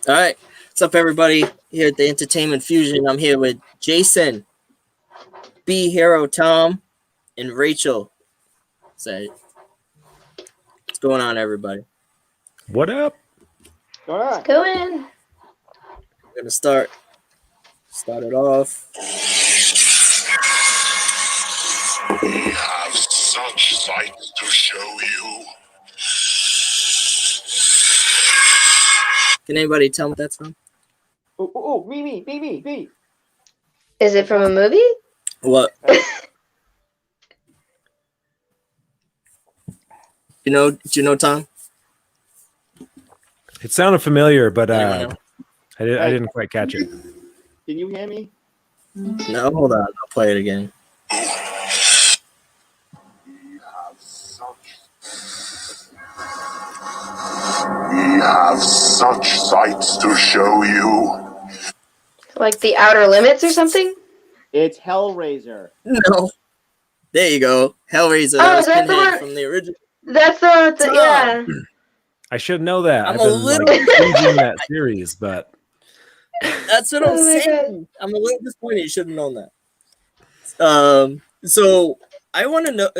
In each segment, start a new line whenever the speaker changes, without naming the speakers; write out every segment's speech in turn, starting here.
All right. What's up, everybody? Here at the Entertainment Fusion. I'm here with Jason, B Hero Tom, and Rachel. So, what's going on, everybody?
What up?
All right.
Go in.
We're gonna start it off.
We have such sights to show you.
Can anybody tell me what that's from?
Oh, me.
Is it from a movie?
What? Do you know, Tom?
It sounded familiar, but
Anyone know?
I didn't quite catch it.
Can you hear me?
No, hold on. I'll play it again.
We have such sights to show you.
Like The Outer Limits or something?
It's Hellraiser.
No. There you go. Hellraiser.
Oh,
That was
is that the
Pinhead
one?
from the original.
That's the one.
Tom.
Yeah.
I should know that.
I'm
I've
a
been
little-
binging that series, but
That's what I'm
Oh my
saying. I'm a little disappointed. You should have known that. So I want to know.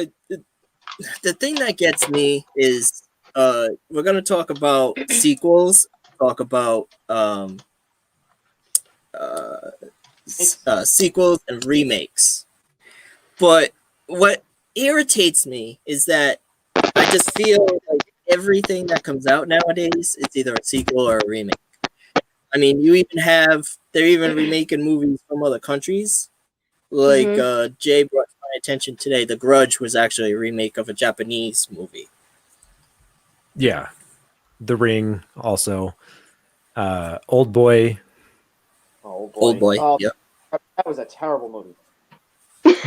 The thing that gets me is we're gonna talk about sequels. Talk about sequels and remakes. But what irritates me is that I just feel like everything that comes out nowadays is either a sequel or a remake. I mean, they're even remaking movies from other countries. Like Jay brought to my attention today, The Grudge was actually a remake of a Japanese movie.
yeah, The Ring also. Old Boy.
Oh boy.
Old Boy. Yep.
That was a terrible movie.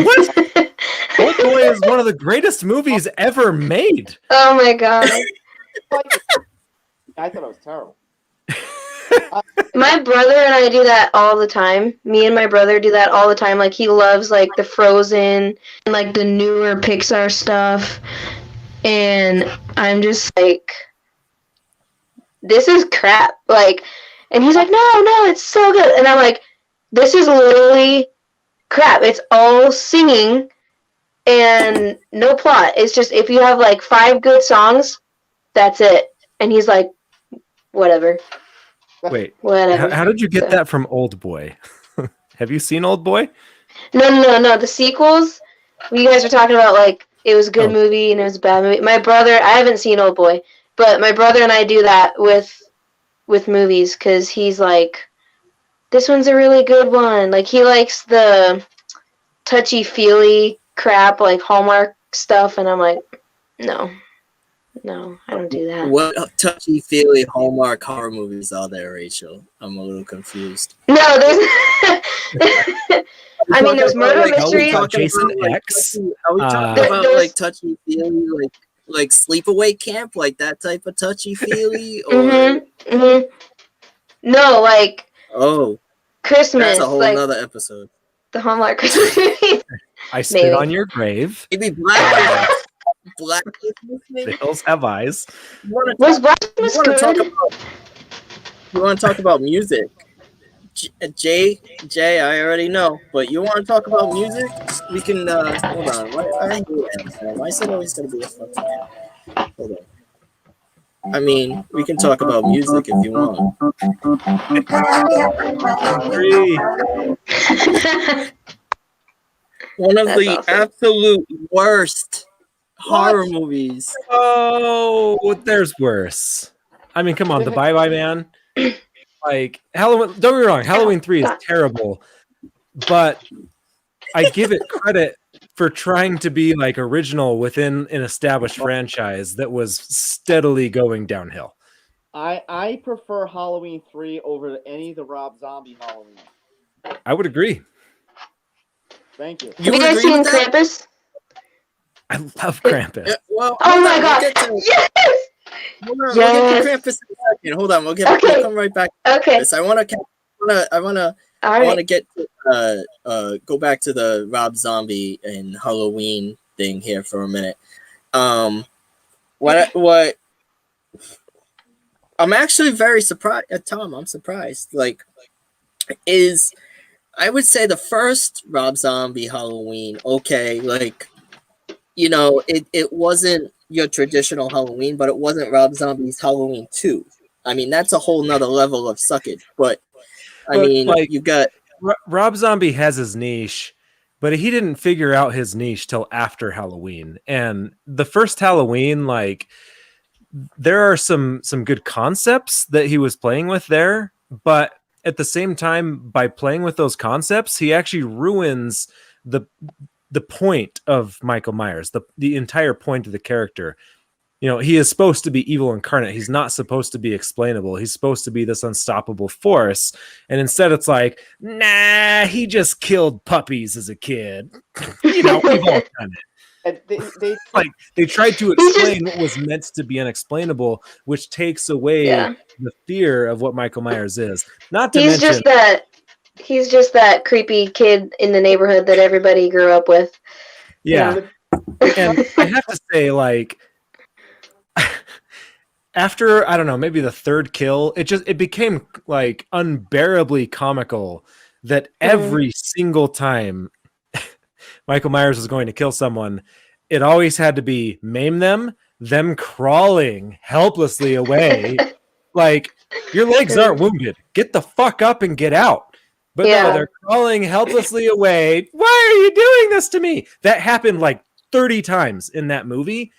What? Old Boy is one of the greatest movies ever made.
Oh my god.
I thought it was terrible.
My brother and I do that all the time. Me and my brother do that all the time. Like, he loves, like, the Frozen and, like, the newer Pixar stuff. And I'm just like, this is crap. Like, and he's like, no, it's so good. And I'm like, this is literally crap. It's all singing and no plot. It's just, if you have, like, 5 good songs, that's it. And he's like, whatever.
Wait,
Whatever.
how did you get that from Old Boy? Have you seen Old Boy?
No. The sequels, you guys were talking about, like, it was a good movie and it was a bad movie. My brother, I haven't seen Old Boy, but my brother and I do that with movies because he's like, this one's a really good one. Like, he likes the touchy-feely crap, like Hallmark stuff, and I'm like, no, I don't do that.
What touchy-feely Hallmark horror movies are there, Rachel? I'm a little confused.
No, there's... I mean, there's murder mysteries.
Jason X.
Are we talking about like touchy-feely, like Sleepaway Camp, like that type of touchy-feely? Or
No, like Christmas.
That's a whole
like,
nother episode.
The Hallmark Christmas movies.
I Spit on Your Grave.
Maybe Black Christmas, maybe?
The Hills Have Eyes.
Was Black Christmas good?
You want to talk about music? Jay, I already know, but you want to talk about music? We can, hold on. Why is it always going to be a fucking ad? Hold on. I mean, we can talk about music if you want. One of the absolute worst horror movies.
Oh, there's worse. I mean, come on, the Bye Bye Man. Like, Halloween, don't get me wrong, Halloween 3 is terrible, but I give it credit for trying to be like original within an established franchise that was steadily going downhill.
I prefer Halloween 3 over any of the Rob Zombie Halloween.
I would agree.
Thank you.
Have you guys seen Krampus?
I love Krampus.
Well,
oh my god! Yes!
We'll get to Krampus in a second. Hold on, we'll come right back.
Okay.
I want to get to, go back to the Rob Zombie and Halloween thing here for a minute. What I'm actually very surprised, Tom. I'm surprised. Like, I would say the first Rob Zombie Halloween, okay, like, it wasn't your traditional Halloween, but it wasn't Rob Zombie's Halloween 2. I mean, that's a whole nother level of suckage. But I
But
mean,
like
you got
Rob Zombie has his niche, but he didn't figure out his niche till after Halloween. And the first Halloween, like, there are some good concepts that he was playing with there, but at the same time, by playing with those concepts, he actually ruins the point of Michael Myers, the entire point of the character. He is supposed to be evil incarnate. He's not supposed to be explainable. He's supposed to be this unstoppable force. And instead it's like, nah, he just killed puppies as a kid. We've all done it. They tried to explain what was meant to be unexplainable, which takes away the fear of what Michael Myers is. Not to mention,
he's just that creepy kid in the neighborhood that everybody grew up with.
Yeah. And I have to say, like, after, I don't know, maybe the third kill, it became like unbearably comical that every single time Michael Myers was going to kill someone, it always had to be maim them crawling helplessly away. Like, your legs aren't wounded. Get the fuck up and get out. But no, they're crawling helplessly away. Why are you doing this to me? That happened like 30 times in that movie.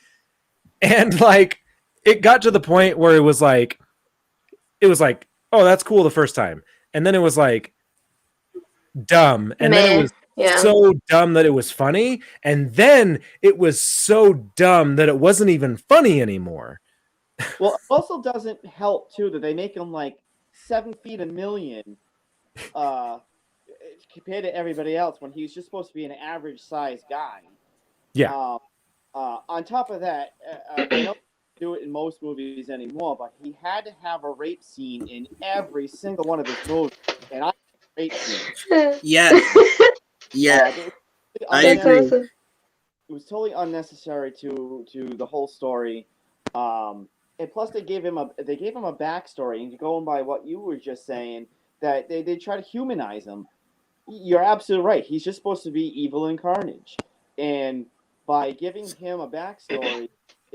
And like, it got to the point where it was like, oh, that's cool the first time. And then it was like dumb. And then it was so dumb that it was funny. And then it was so dumb that it wasn't even funny anymore.
Well, it also doesn't help too that they make him like 7 feet a million compared to everybody else when he's just supposed to be an average sized guy.
Yeah.
On top of that, they don't do it in most movies anymore, but he had to have a rape scene in every single one of his movies, and I rape scene.
Yeah. I agree.
It was totally unnecessary to the whole story. And plus, they gave him a backstory, and going by what you were just saying, that they try to humanize him. You're absolutely right. He's just supposed to be evil and carnage, and by giving him a backstory,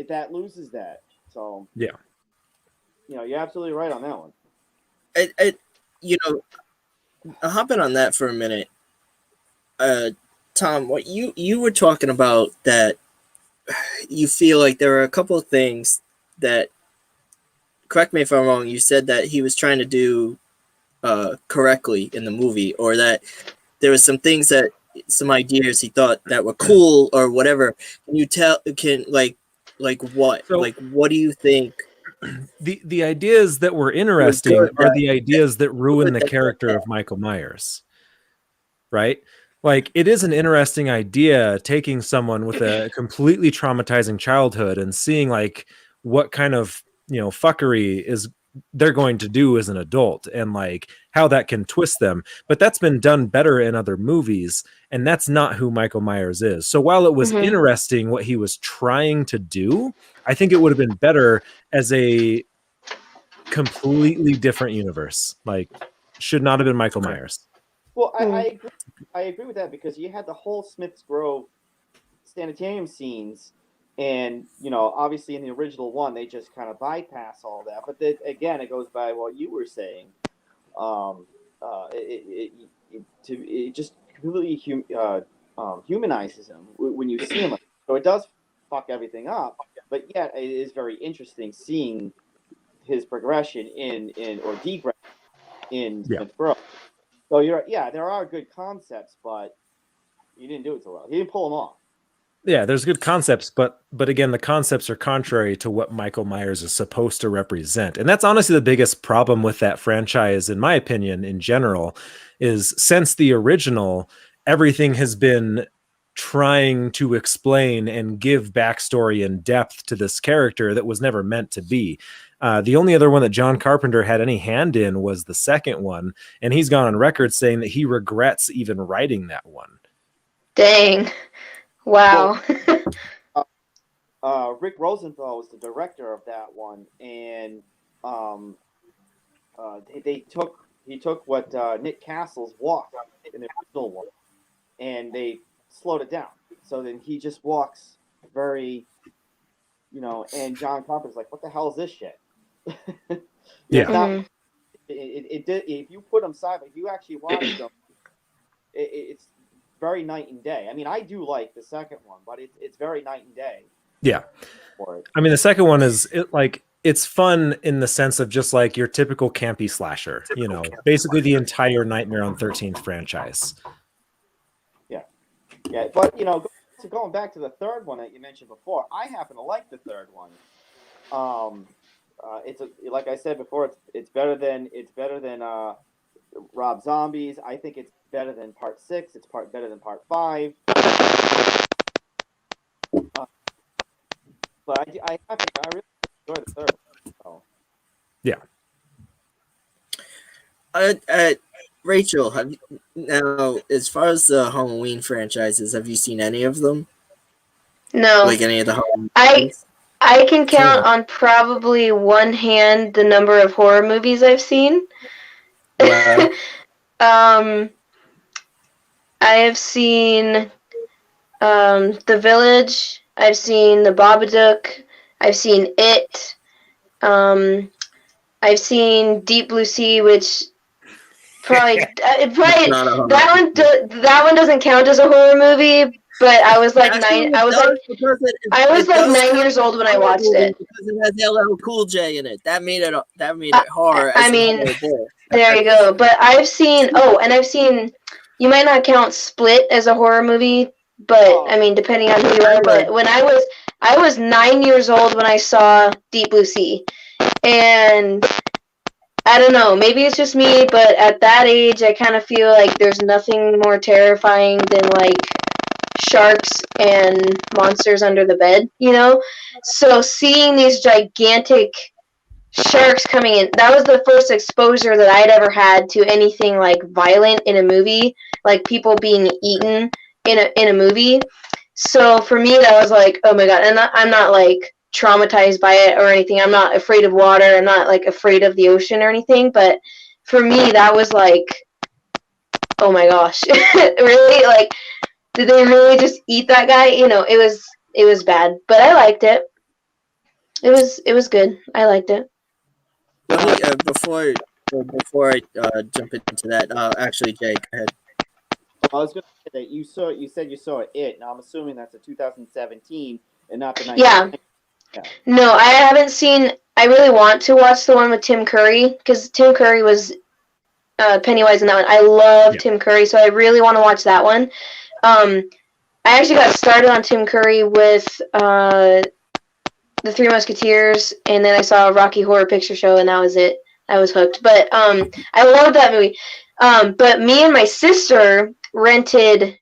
that loses that. So
yeah,
you're absolutely right on that one.
Hopping on that for a minute, Tom, what you were talking about, that you feel like there are a couple of things that, correct me if I'm wrong, you said that he was trying to do correctly in the movie, or that there was some things that, some ideas he thought that were cool or whatever. Can you like what? So, like, what do you think?
The ideas that were interesting are the ideas that ruin the character of Michael Myers, right? Like, it is an interesting idea taking someone with a completely traumatizing childhood and seeing like what kind of fuckery is they're going to do as an adult, and like how that can twist them. But that's been done better in other movies, and that's not who Michael Myers is. So while it was interesting what he was trying to do, I think it would have been better as a completely different universe. Like, should not have been Michael Myers.
Well, I agree with that, because you had the whole Smith's Grove sanitarium scenes. And, obviously in the original one, they just kind of bypass all that. But then, again, it goes by what you were saying. It just completely humanizes him when you see him. So it does fuck everything up. But yet, it is very interesting seeing his progression or degression in Smith's Grove. So there are good concepts, but you didn't do it so well. He didn't pull them off.
Yeah, there's good concepts, but again, the concepts are contrary to what Michael Myers is supposed to represent. And that's honestly the biggest problem with that franchise, in my opinion, in general, is since the original, everything has been trying to explain and give backstory and depth to this character that was never meant to be. The only other one that John Carpenter had any hand in was the second one, and he's gone on record saying that he regrets even writing that one.
Dang. Wow.
Rick Rosenthal was the director of that one, and he took what Nick Castle's walk in the original one, and they slowed it down. So then he just walks very, and John Carpenter's like, "What the hell is this shit?"
Yeah.
Not, it did. If you put them side, if you actually watch them, it's very night and day. I mean, I do like the second one, but it's very night and day.
Yeah.
For it.
I mean, the second one is it's fun in the sense of just like your typical campy slasher, basically the entire Nightmare on 13th franchise.
Yeah, but going back to the third one that you mentioned before, I happen to like the third one. Like I said before, it's better than Rob Zombie's. I think it's better than Part 6. It's better than Part 5. But I really enjoy the third one. So.
Yeah.
Rachel, now as far as the Halloween franchises, have you seen any of them?
No.
Like any of the Halloween
I can count on probably one hand the number of horror movies I've seen.
Wow.
I have seen The Village. I've seen The Babadook. I've seen It. I've seen Deep Blue Sea, which probably that one doesn't count as a horror movie. But I was like
Actually,
9. I was like 9 years old when I watched it
because it has LL Cool J in it. That made it horror.
I mean, there you go. But I've seen. You might not count Split as a horror movie, but I mean, depending on who you are. But when I was 9 years old when I saw Deep Blue Sea, and I don't know, maybe it's just me, but at that age, I kind of feel like there's nothing more terrifying than like sharks and monsters under the bed, So seeing these gigantic sharks coming in, that was the first exposure that I'd ever had to anything like violent in a movie, like people being eaten in a movie. So for me, that was like, oh my god, and I'm not like traumatized by it or anything. I'm not afraid of water. I'm not like afraid of the ocean or anything. But for me, that was like, oh my gosh, really? Like, did they really just eat that guy? It was bad, but I liked it. It was good. I liked it.
Before I jump into that, actually, Jay, go ahead.
I was going to say that you said you saw It. Now I'm assuming that's a 2017 and not the 1990s.
Yeah. No, I haven't seen. I really want to watch the one with Tim Curry because Tim Curry was Pennywise in that one. I love Tim Curry, so I really want to watch that one. I actually got started on Tim Curry with The Three Musketeers, and then I saw Rocky Horror Picture Show, and that was it. I was hooked. But I loved that movie. But me and my sister rented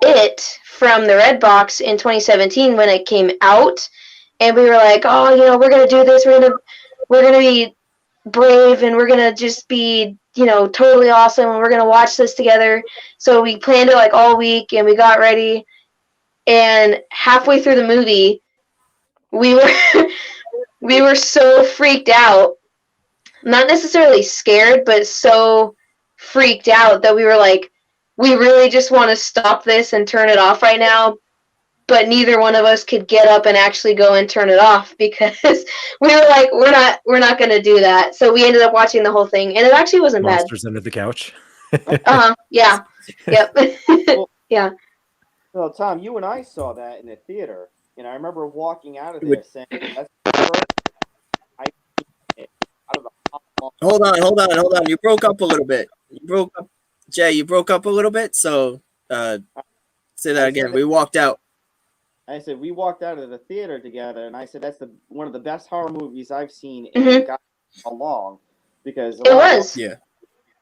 it from the Redbox in 2017 when it came out, and we were like, oh, we're gonna do this. We're gonna be brave, and we're gonna just be totally awesome, and we're gonna watch this together. So we planned it like all week, and we got ready. And halfway through the movie, we were so freaked out, not necessarily scared, but so freaked out that we were like, we really just want to stop this and turn it off right now. But neither one of us could get up and actually go and turn it off because we were like, we're not going to do that. So we ended up watching the whole thing, and it actually wasn't bad.
Monsters under the couch.
Yeah. Yep. Yeah.
Well, Tom, you and I saw that in the theater, and I remember walking out of there saying, "That's the first
Hold on. You broke up a little bit. Jay, you broke up a little bit, so say that again. We walked out.
I said, we walked out of the theater together, and I said, that's one of the best horror movies I've seen in so long, because
it was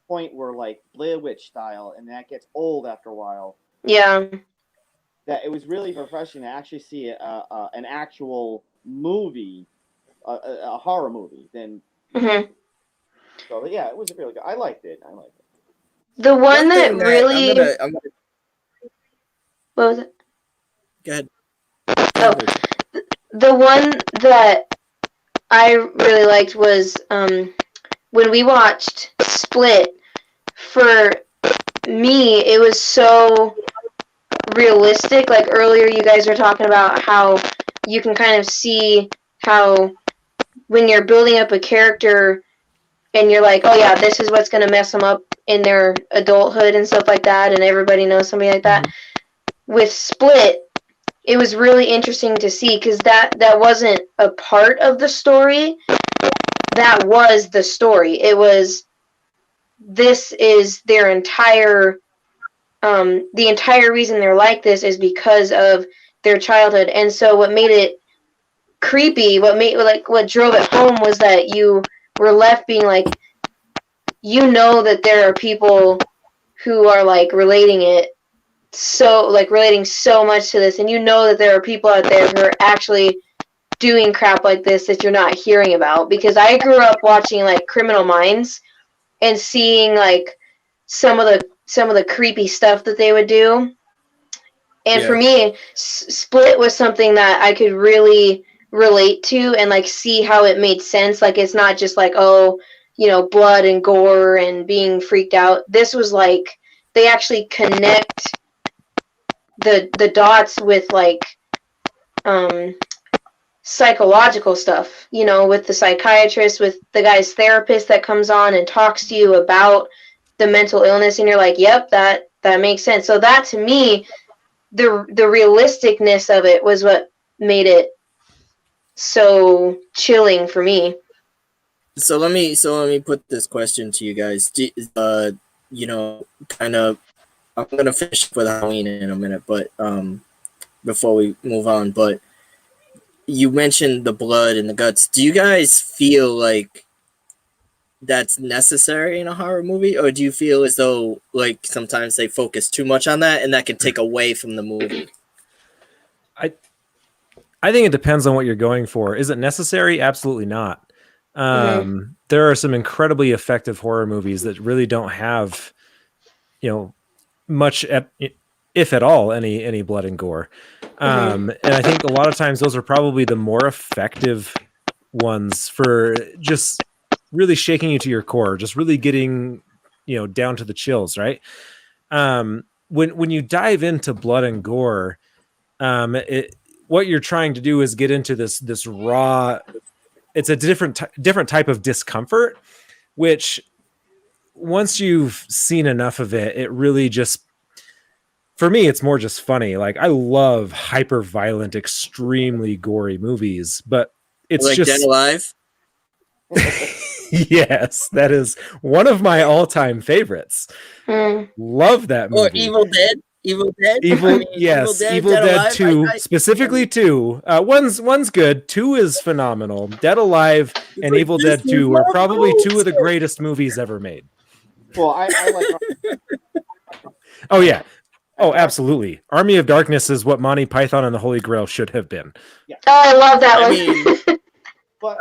point where like Blair Witch style, and that gets old after a while.
Yeah.
That it was really refreshing to actually see an actual movie, a horror movie. Then, so yeah, it was really good. I liked it.
The one that really. What was it?
Go ahead.
Oh, the one that I really liked was when we watched Split. For me, it was so realistic. Like earlier, you guys were talking about how you can kind of see how when you're building up a character and you're like, oh yeah, this is what's going to mess them up in their adulthood and stuff like that, and everybody knows somebody like that. With Split, it was really interesting to see because that wasn't a part of the story. That was the story. It was, this is their entire, the entire reason they're like this is because of their childhood. And so what made it creepy, what drove it home was that you were left being like, you know that there are people who are like relating so much to this, and you know that there are people out there who are actually doing crap like this that you're not hearing about. Because I grew up watching like Criminal Minds and seeing like some of the creepy stuff that they would do. And for me, Split was something that I could really relate to and like see how it made sense. Like it's not just like, oh, you know, blood and gore and being freaked out. This was like they actually connect the dots with like psychological stuff, you know, with the psychiatrist, with the guy's therapist that comes on and talks to you about the mental illness, and you're like, yep, that makes sense. So that to me, the realisticness of it was what made it so chilling for me.
So let me put this question to you guys. You know, kind of. I'm gonna finish with Halloween in a minute, but before we move on, but you mentioned the blood and the guts. Do you guys feel like that's necessary in a horror movie, or do you feel as though like sometimes they focus too much on that and that can take away from the movie?
I think it depends on what you're going for. Is it necessary? Absolutely not. There are some incredibly effective horror movies that really don't have, you know, much, if at all, any blood and gore. And I think a lot of times those are probably the more effective ones for just really shaking you to your core, just really getting, you know, down to the chills, right? When you dive into blood and gore, what you're trying to do is get into this raw. It's a different type of discomfort, which once you've seen enough of it, it really just, for me, it's more just funny. Like I love hyper violent, extremely gory movies, but it's
like
just
Dead Alive.
Yes, that is one of my all-time favorites. Love that movie.
Or Evil Dead. Evil Dead.
Yes,
Evil
Dead
Alive,
2, specifically 2. One's good. 2 is phenomenal. Dead Alive and Evil Dead 2 are probably two of the greatest movies ever made.
Well, I like.
Oh yeah. Oh, absolutely. Army of Darkness is what Monty Python and the Holy Grail should have been.
Yeah.
Oh, I love that one.
But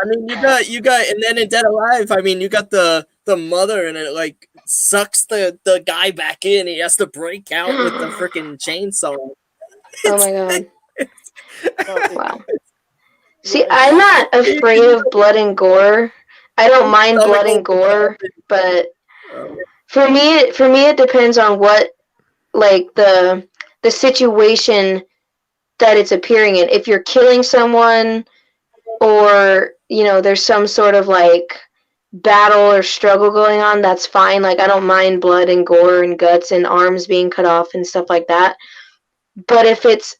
you got, and then in Dead Alive, I mean, you got the mother, and it like sucks the guy back in. He has to break out with the freaking chainsaw.
Oh my god! Wow. See, I'm not afraid of blood and gore. I don't mind blood and gore, but for me, it depends on what, like the situation that it's appearing in. If you're killing someone, or you know, there's some sort of like battle or struggle going on, that's fine. Like I don't mind blood and gore and guts and arms being cut off and stuff like that. But if it's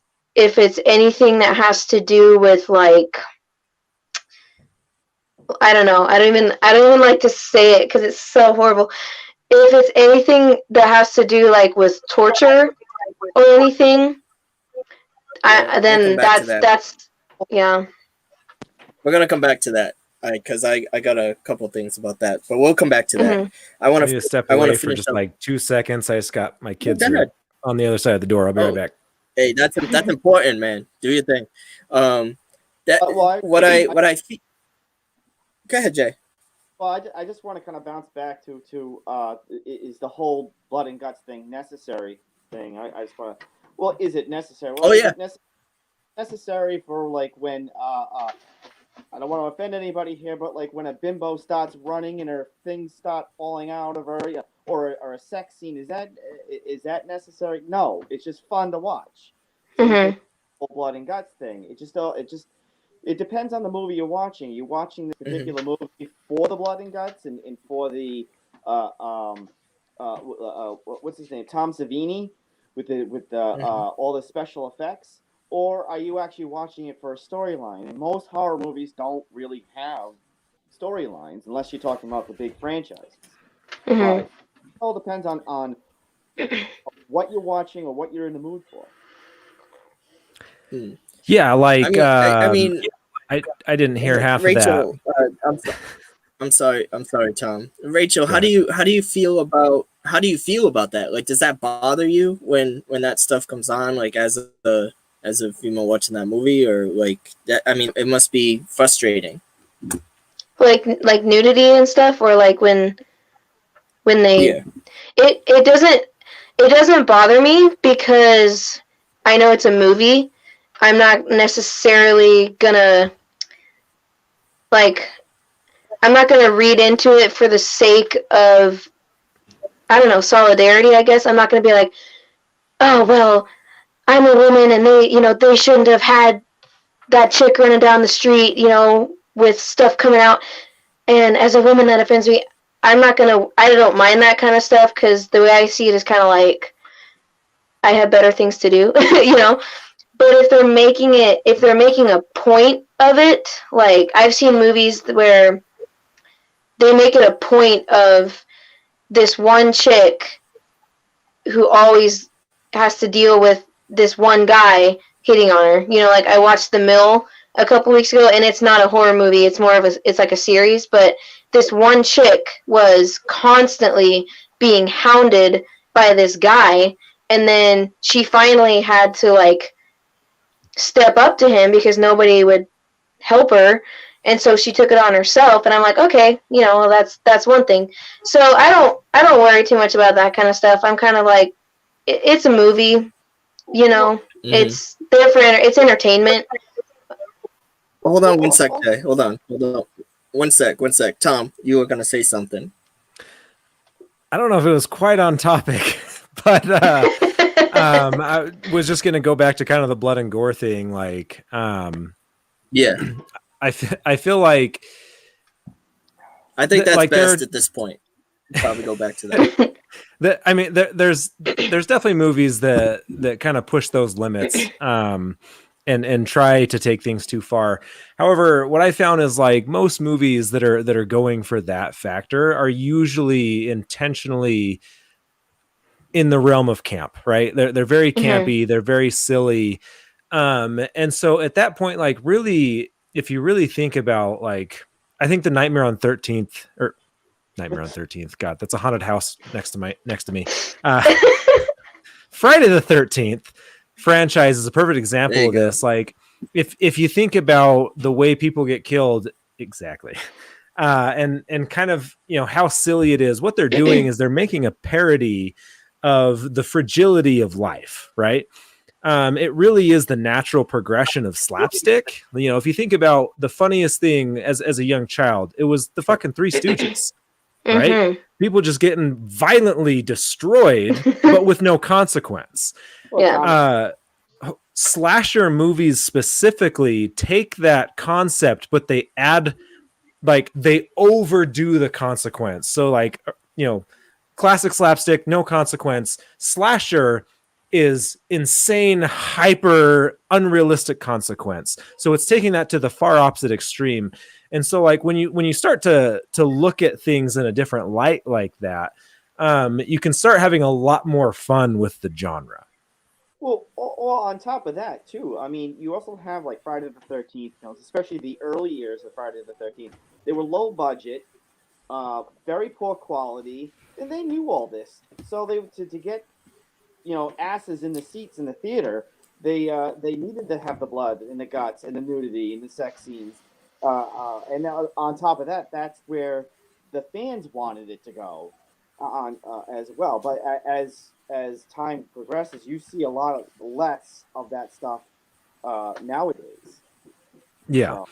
anything that has to do with like, I don't know, I don't even like to say it because it's so horrible. If it's anything that has to do like with torture or anything, then that's yeah.
We're gonna come back to that because I got a couple things about that, but we'll come back to that. I want
to step away for just like 2 seconds. I just got my kids on the other side of the door. I'll be right back.
Hey, that's important, man. Do your thing. What I feel. Go ahead, Jay.
Well, I just want to kind of bounce back to is the whole blood and guts thing necessary thing? I just want to. Well, is it necessary? Well, necessary for like when I don't want to offend anybody here, but like when a bimbo starts running and her things start falling out of her, or a sex scene, is that necessary? No, it's just fun to watch. Same thing, blood and guts thing. It depends on the movie you're watching. You're watching this particular movie for the blood and guts and for the what's his name, Tom Savini, with all the special effects, or are you actually watching it for a storyline? And most horror movies don't really have storylines unless you're talking about the big franchises. But it all depends on what you're watching or what you're in the mood for.
Yeah, like
I mean,
I didn't hear half
Rachel,
of that.
I'm sorry, Tom. Rachel, how do you feel about that? Like, does that bother you when that stuff comes on? Like, as a female watching that movie, or like that? I mean, it must be frustrating.
Like nudity and stuff, or like when they it doesn't bother me because I know it's a movie. I'm not necessarily gonna I'm not gonna read into it for the sake of, I don't know, solidarity, I guess. I'm not gonna be like, oh well, I'm a woman and they shouldn't have had that chick running down the street, with stuff coming out. And as a woman, that offends me. I don't mind that kind of stuff because the way I see it is kind of like I have better things to do, But if they're making a point of it, like I've seen movies where they make it a point of this one chick who always has to deal with this one guy hitting on her. Like I watched The Mill a couple weeks ago, and it's not a horror movie. It's more of it's like a series, but this one chick was constantly being hounded by this guy, and then she finally had to like step up to him because nobody would help her, and so she took it on herself. And I'm like, okay, that's one thing. So I don't worry too much about that kind of stuff. I'm kind of like, it's a movie, it's there for it's entertainment.
Hold on one sec, Jay. Hold on. One sec. Tom, you were gonna say something.
I don't know if it was quite on topic, but I was just gonna go back to kind of the blood and gore thing. Like,
yeah,
I feel like
I think that's like best at this point. Probably go back to that.
I mean, there's definitely movies that kind of push those limits. And try to take things too far. However, what I found is like most movies that are going for that factor are usually intentionally in the realm of camp, right? They're very campy, they're very silly. And so at that point, like really, if you really think about like, I think the Nightmare on 13th, God, that's a haunted house next to me. Friday the 13th franchise is a perfect example of this. Like if you think about the way people get killed, exactly. And kind of, how silly it is. What they're doing is they're making a parody of the fragility of life, right? It really is the natural progression of slapstick. If you think about the funniest thing as a young child, it was the fucking Three Stooges, right? People just getting violently destroyed, but with no consequence.
Yeah.
Slasher movies specifically take that concept, but they add, like, they overdo the consequence. So, like, classic slapstick, no consequence. Slasher is insane, hyper unrealistic consequence. So it's taking that to the far opposite extreme. And so, like, when you start to look at things in a different light like that, you can start having a lot more fun with the genre.
Well, on top of that, too, I mean, you also have, like, Friday the 13th films, especially the early years of Friday the 13th. They were low budget, very poor quality, and they knew all this. So to get, asses in the seats in the theater, they needed to have the blood and the guts and the nudity and the sex scenes. And now, on top of that, that's where the fans wanted it to go on as well. But as time progresses, you see a lot less of that stuff nowadays.
Yeah.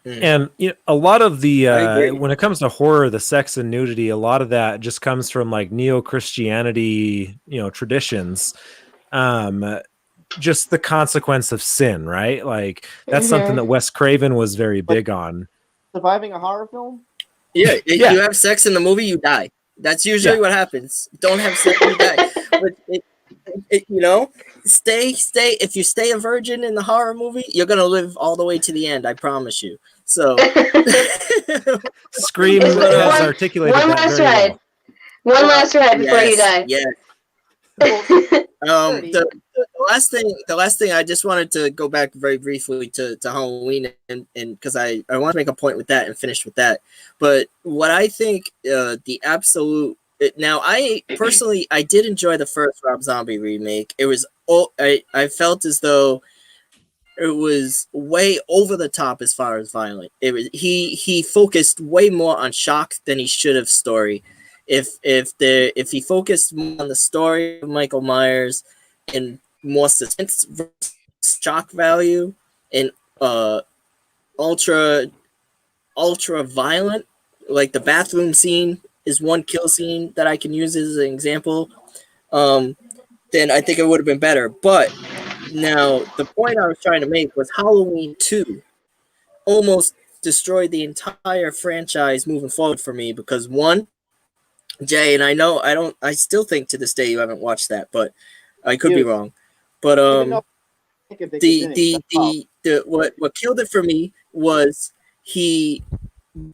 And a lot of the
I agree.
when it comes to horror, the sex and nudity, a lot of that just comes from like neo-Christianity, traditions. Just the consequence of sin, right? Like that's something that Wes Craven was very big on.
Surviving a horror film?
Yeah,
Yeah.
you have sex in the movie, you die. That's usually what happens. Don't have sex, you die. But stay. If you stay a virgin in the horror movie, you're gonna live all the way to the end. I promise you. So,
Scream has articulated
one
that
last
very
ride.
well.
One last ride before you
yes,
die.
yes. The last thing I just wanted to go back very briefly to Halloween and because I want to make a point with that and finish with that. But what I think the absolute now I personally I did enjoy the first Rob Zombie remake. It was I felt as though it was way over the top as far as violent. It was he focused way more on shock than he should have story. If he focused more on the story of Michael Myers and more suspense versus shock value and ultra violent, like the bathroom scene is one kill scene that I can use as an example, then I think it would have been better. But now the point I was trying to make was Halloween 2 almost destroyed the entire franchise moving forward for me because one, Jay, and I still think to this day you haven't watched that, but I could be wrong. But what killed it for me was he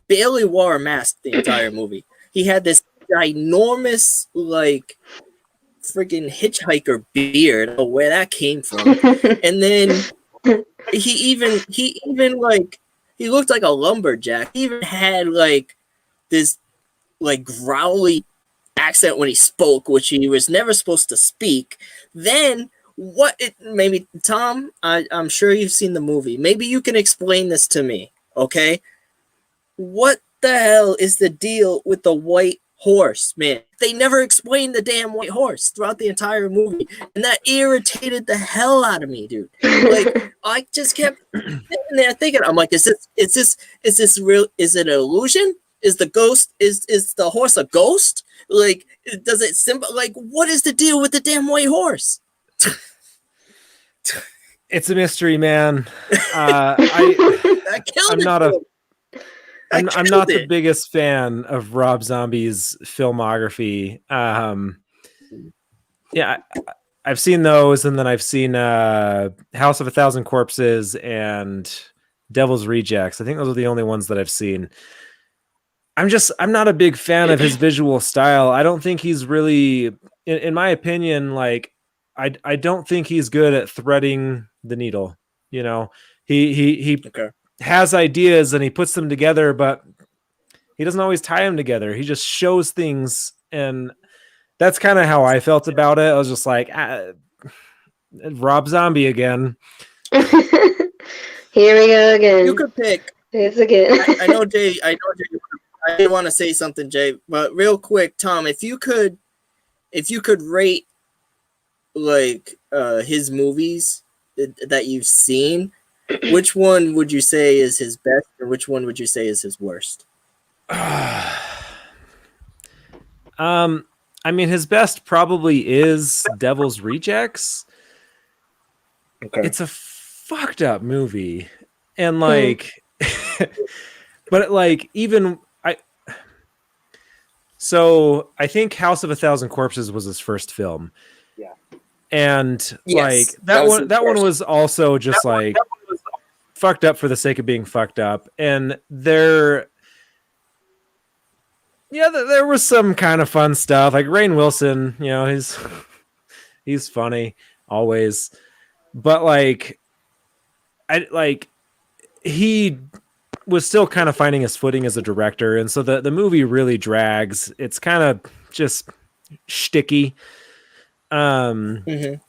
barely wore a mask the entire movie. He had this ginormous like freaking hitchhiker beard. I don't know where that came from. And then he even like he looked like a lumberjack. He even had like this like growly accent when he spoke, which he was never supposed to speak. Then maybe Tom, I'm sure you've seen the movie. Maybe you can explain this to me, okay? What the hell is the deal with the white horse, man? They never explained the damn white horse throughout the entire movie, and that irritated the hell out of me, dude. Like I just kept sitting there thinking, I'm like, is this real? Is it an illusion? Is the ghost is the horse a ghost? Like, does it symbol? Like, what is the deal with the damn white horse?
It's a mystery, man. I'm not the biggest fan of Rob Zombie's filmography. I've seen those, and then I've seen House of a Thousand Corpses and Devil's Rejects. I think those are the only ones that I've seen. I'm not a big fan of his visual style. I don't think he's really, in my opinion, like I don't think he's good at threading the needle. He has ideas and he puts them together, but he doesn't always tie them together. He just shows things, and that's kind of how I felt about it. I was just like, Rob Zombie again.
Here we go again.
You could pick.
It's again.
I know Jay. I didn't want to say something, Jay, but real quick, Tom, if you could rate like his movies that you've seen, which one would you say is his best, or which one would you say is his worst?
I mean, his best probably is Devil's Rejects.
Okay.
It's a fucked up movie, and like, but like even So I think House of a Thousand Corpses was his first film.
Yeah.
And
yes,
like that one was also just like fucked up for the sake of being fucked up. And there was some kind of fun stuff. Like Rainn Wilson, he's funny always. But he was still kind of finding his footing as a director, and so the movie really drags. It's kind of just shticky. The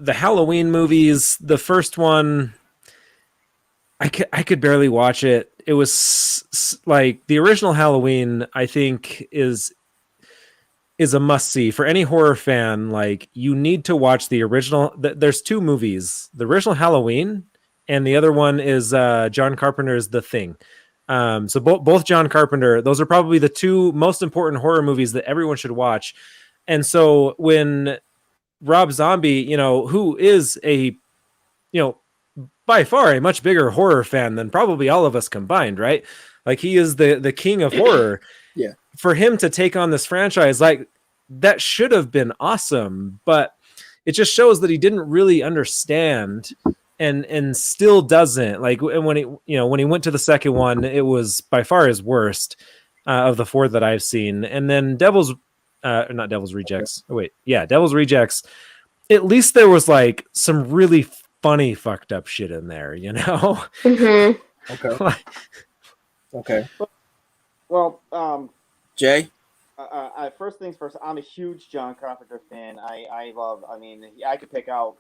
Halloween movies, the first one, I could barely watch it. It was like the original Halloween, I think is a must see for any horror fan. Like, you need to watch the original. There's two movies, the original Halloween and the other one is John Carpenter's The Thing. So both John Carpenter, those are probably the two most important horror movies that everyone should watch. And so when Rob Zombie, who is a, by far a much bigger horror fan than probably all of us combined, right? Like he is the king of horror.
Yeah.
For him to take on this franchise, like that should have been awesome, but it just shows that he didn't really understand and still doesn't. Like when he went to the second one, it was by far his worst of the four that I've seen. And then Devil's Rejects. Oh, wait. Yeah. Devil's Rejects. At least there was like some really funny fucked up shit in there,
Mm-hmm.
Okay. Okay.
Well,
Jay?
first things first, I'm a huge John Carpenter fan. I love, I could pick out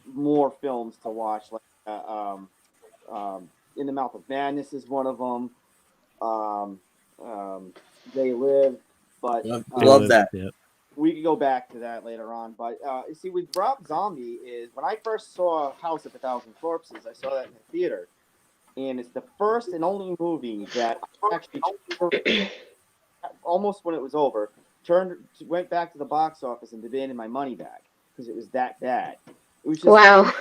more films to watch, like In the Mouth of Madness is one of them. They Live, but
love that.
Yeah.
we could go back to that later on. But see, with Rob Zombie is when I first saw House of a Thousand Corpses, I saw that in the theater, and it's the first and only movie that I actually almost when it was over went back to the box office and demanded my money back because it was that bad. It was just,
Wow.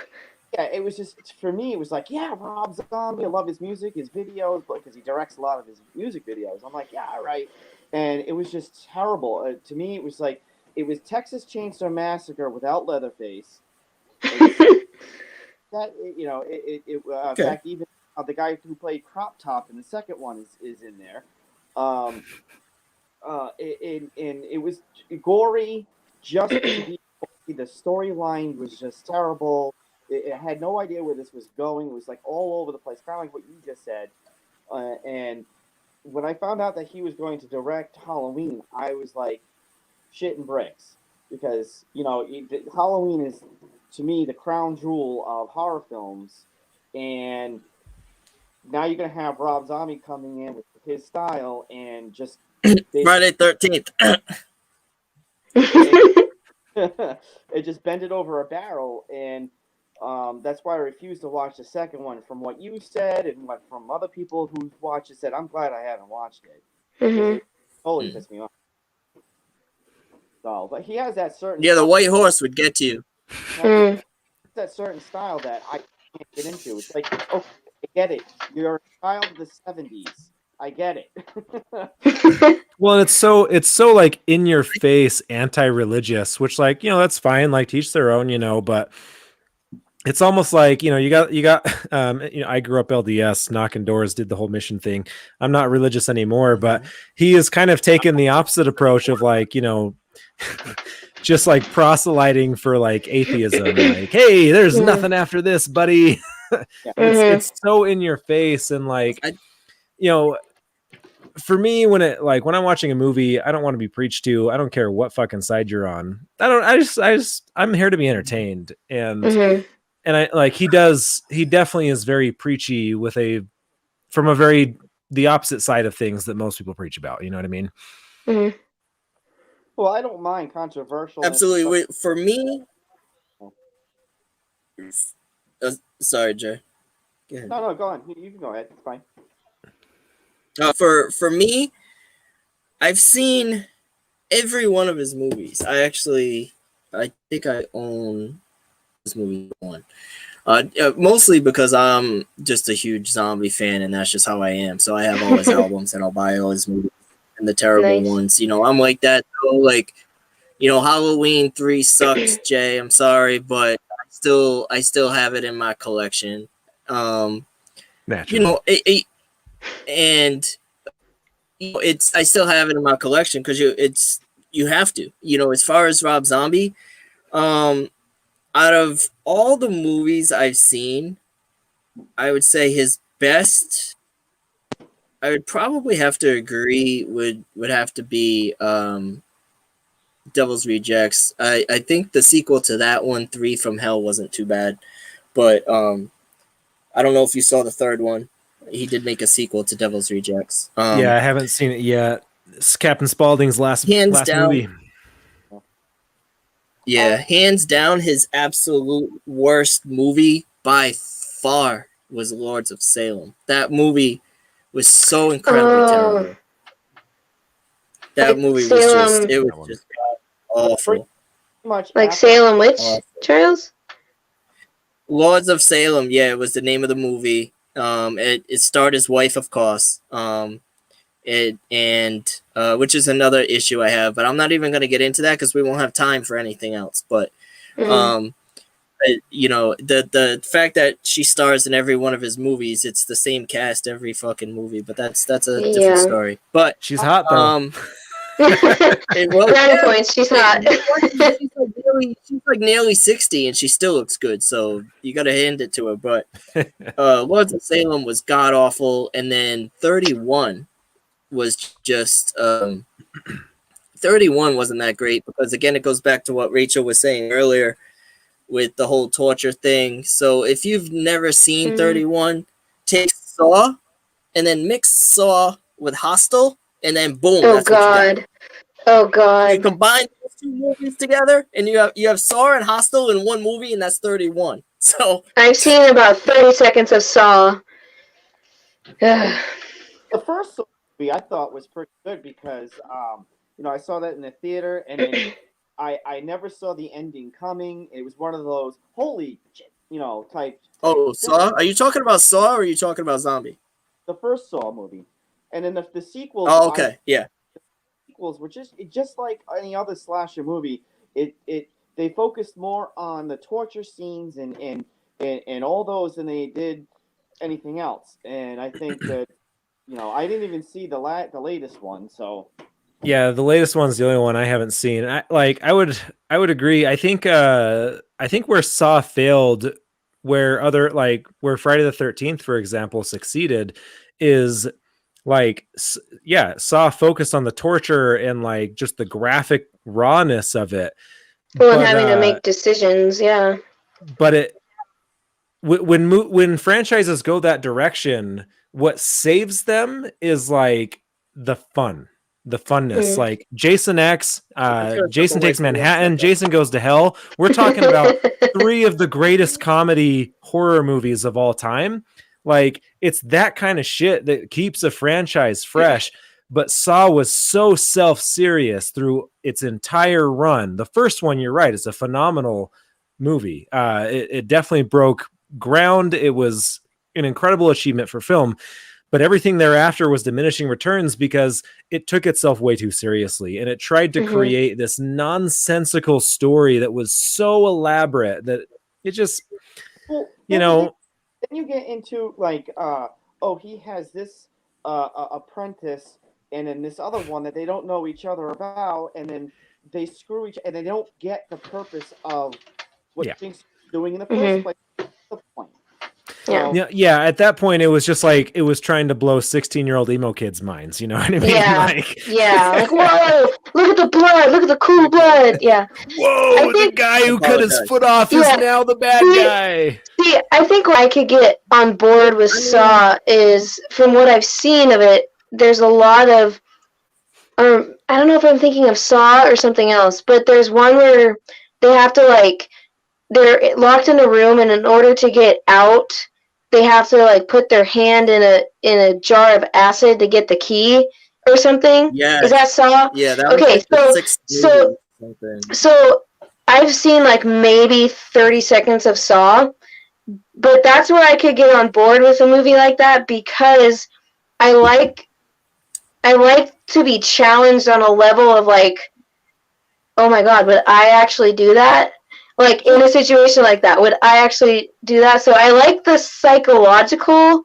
yeah, it was just, for me, it was like, yeah, Rob Zombie, I love his music, his videos, because he directs a lot of his music videos. I'm like, yeah, all right. And it was just terrible. To me, it was like, it was Texas Chainsaw Massacre without Leatherface. That, in fact, even the guy who played Crop Top in the second one is in there. And it was gory, just to be. The storyline was just terrible. It had no idea where this was going. It was like all over the place, kind of like what you just said. And when I found out that he was going to direct Halloween, I was like shitting bricks because Halloween is, to me, the crown jewel of horror films, and now you're gonna have Rob Zombie coming in with his style and just
Friday 13th.
it just bent it over a barrel, and that's why I refused to watch the second one. From what you said and what from other people who watched it said, I'm glad I haven't watched it.
Mm-hmm.
It totally pissed me off. So, but he has that certain
Yeah, the white horse would get you.
that certain style that I can't get into. It's like, okay, I get it. You're a child of the 70s. I get it.
Well, it's so like in your face anti-religious, which like, that's fine, like teach their own, but it's almost like, you got I grew up LDS, knocking doors, did the whole mission thing. I'm not religious anymore, but he has kind of taken the opposite approach of like, just like proselyting for like atheism, like, hey, there's nothing after this, buddy. It's so in your face, and like, for me, when I'm watching a movie, I don't want to be preached to. I don't care what fucking side you're on. I'm here to be entertained. And and I like he definitely is very preachy from the opposite side of things that most people preach about. You know what I mean?
Mm-hmm.
Well, I don't mind controversial.
Absolutely. For me, sorry, Jay. Go ahead.
No, go on. You can go ahead. It's fine.
For me, I've seen every one of his movies. I think I own this movie one. Mostly because I'm just a huge zombie fan, and that's just how I am. So I have all his albums, and I'll buy all his movies, and the terrible ones. I'm like that. So like, Halloween 3 sucks, Jay. I'm sorry, but I still have it in my collection.
Naturally.
And I still have it in my collection because you have to. As far as Rob Zombie, out of all the movies I've seen, I would say his best, I would probably have to agree, would have to be Devil's Rejects. I think the sequel to that one, 3 from Hell, wasn't too bad, but I don't know if you saw the third one. He did make a sequel to Devil's Rejects.
Yeah, I haven't seen it yet. It's Captain Spaulding's last movie.
Yeah, hands down his absolute worst movie by far was Lords of Salem. That movie was so incredibly terrible. That
Like
movie was
Salem,
just, it was just awful.
Much
like
after-
Salem Witch
Awful.
Trials.
Lords of Salem, yeah, it was the name of the movie. It starred his wife, of course. Which is another issue I have, but I'm not even going to get into that because we won't have time for anything else. But the fact that she stars in every one of his movies, it's the same cast every fucking movie. But that's a different story. But
She's hot though.
Brownie points. She's hot.
she's like nearly 60 and she still looks good. So you got to hand it to her. But Lords of Salem was god awful, and then 31 was just 31 wasn't that great because again it goes back to what Rachel was saying earlier with the whole torture thing. So if you've never seen 31, take Saw and then mix Saw with Hostel, and then boom,
Oh
that's what you got.
Oh
You
God.
combine those two movies together and you have Saw and Hostel in one movie, and that's 31. So
I've seen about 30 seconds of Saw.
The first Saw movie I thought was pretty good because I saw that in the theater, and then I never saw the ending coming. It was one of those holy shit, type.
oh, Saw? Are you talking about Saw or are you talking about Zombie?
The first Saw movie, and then the sequels.
Oh, okay, yeah.
Sequels were just like any other slasher movie. They focused more on the torture scenes and all those than they did anything else. And I think that I didn't even see the latest one, so.
Yeah, the latest one's the only one I haven't seen. I would agree. I think where Saw failed, where Friday the 13th, for example, succeeded, is Saw focused on the torture and like just the graphic rawness of it.
Well, and having to make decisions, yeah.
But when franchises go that direction, what saves them is like the funness. Like Jason X, Jason Takes Manhattan, Jason Goes to Hell. We're talking about 3 of the greatest comedy horror movies of all time. Like, it's that kind of shit that keeps a franchise fresh. But Saw was so self-serious through its entire run. The first one, you're right, is a phenomenal movie. It definitely broke ground. It was an incredible achievement for film. But everything thereafter was diminishing returns because it took itself way too seriously. And it tried to create this nonsensical story that was so elaborate that it just,
Then you get into like, he has this apprentice and then this other one that they don't know each other about, and then they screw and they don't get the purpose of what things doing in the first place. That's the point.
Yeah. At that point, it was just like it was trying to blow 16-year-old emo kids' minds. You know what I mean?
Yeah,
like,
whoa! Look at the blood! Look at the cool blood! Yeah.
Whoa! The guy who cut his foot off is now the bad guy.
See, I think what I could get on board with Saw is, from what I've seen of it, there's a lot of, I don't know if I'm thinking of Saw or something else, but there's one where they have to they're locked in a room, and in order to get out, they have to put their hand in a jar of acid to get the key or something.
Yeah.
Is that Saw?
Yeah. That was
so I've seen maybe 30 seconds of Saw, but that's where I could get on board with a movie like that because I like to be challenged on a level of oh my God, would I actually do that? In a situation like that, would I actually do that? So I like the psychological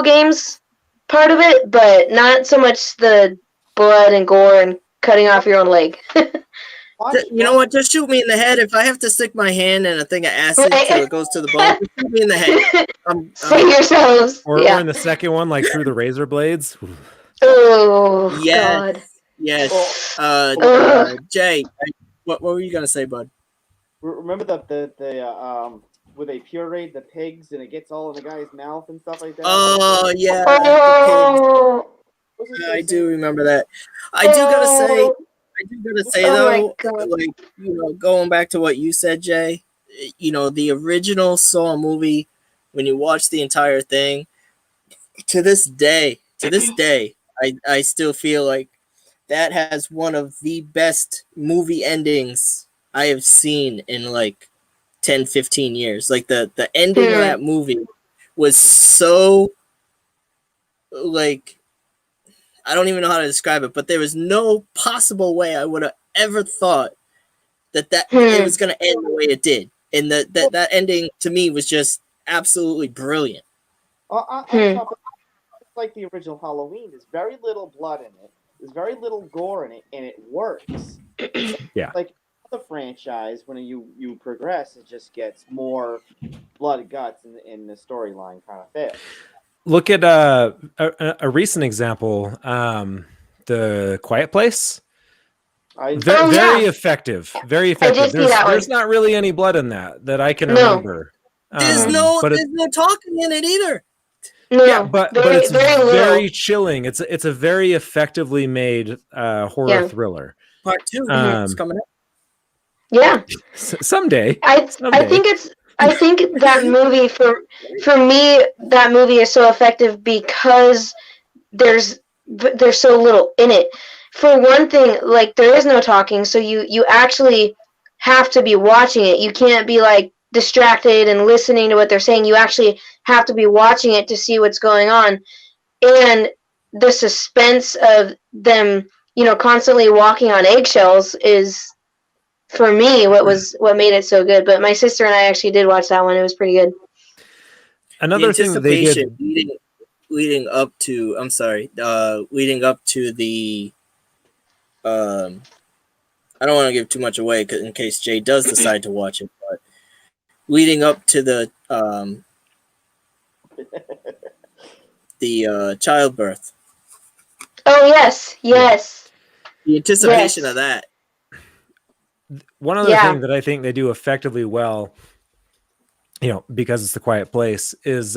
games part of it, but not so much the blood and gore and cutting off your own leg.
You know what? Just shoot me in the head. If I have to stick my hand in a thing of acid till it goes to the bone, just shoot me in the head.
Save yourselves.
Or in the second one, through the razor blades.
Oh,
yes.
God.
Yes. Jay, what were you gonna say, bud?
Remember the where they pureed the pigs and it gets all in the guy's mouth and stuff like that?
Oh yeah.
Oh.
I do remember that. I do gotta say though, going back to what you said, Jay, the original Saw movie, when you watch the entire thing, to this day, I still feel like that has one of the best movie endings I have seen in like 10, 15 years. Like the ending of that movie was so like I don't even know how to describe it, but there was no possible way I would have ever thought that it was going to end the way it did. And that ending to me was just absolutely brilliant.
On top of it's like the original Halloween, there's very little blood in it. There's very little gore in it, and it works.
Yeah.
Like the franchise, when you progress, it just gets more blood and guts, and the storyline kind of fails.
Look at a recent example, The Quiet Place. Very effective. Very effective. There's not really any blood in that I can remember.
There's no talking in it either.
No,
yeah, but it's very chilling. It's a very effectively made horror thriller.
Part 2 is coming up.
Yeah,
someday.
I think that movie for me, that movie is so effective because there's so little in it. For one thing, like there is no talking, so you actually have to be watching it. You can't be like distracted and listening to what they're saying. You actually have to be watching it to see what's going on. And the suspense of them, constantly walking on eggshells is, for me, what made it so good. But my sister and I actually did watch that one. It was pretty good.
Another thing that they did
leading up to the I don't want to give too much away in case Jay does decide to watch it, but leading up to the childbirth.
Oh yes.
The anticipation of that.
One other thing that I think they do effectively well, because it's The Quiet Place, is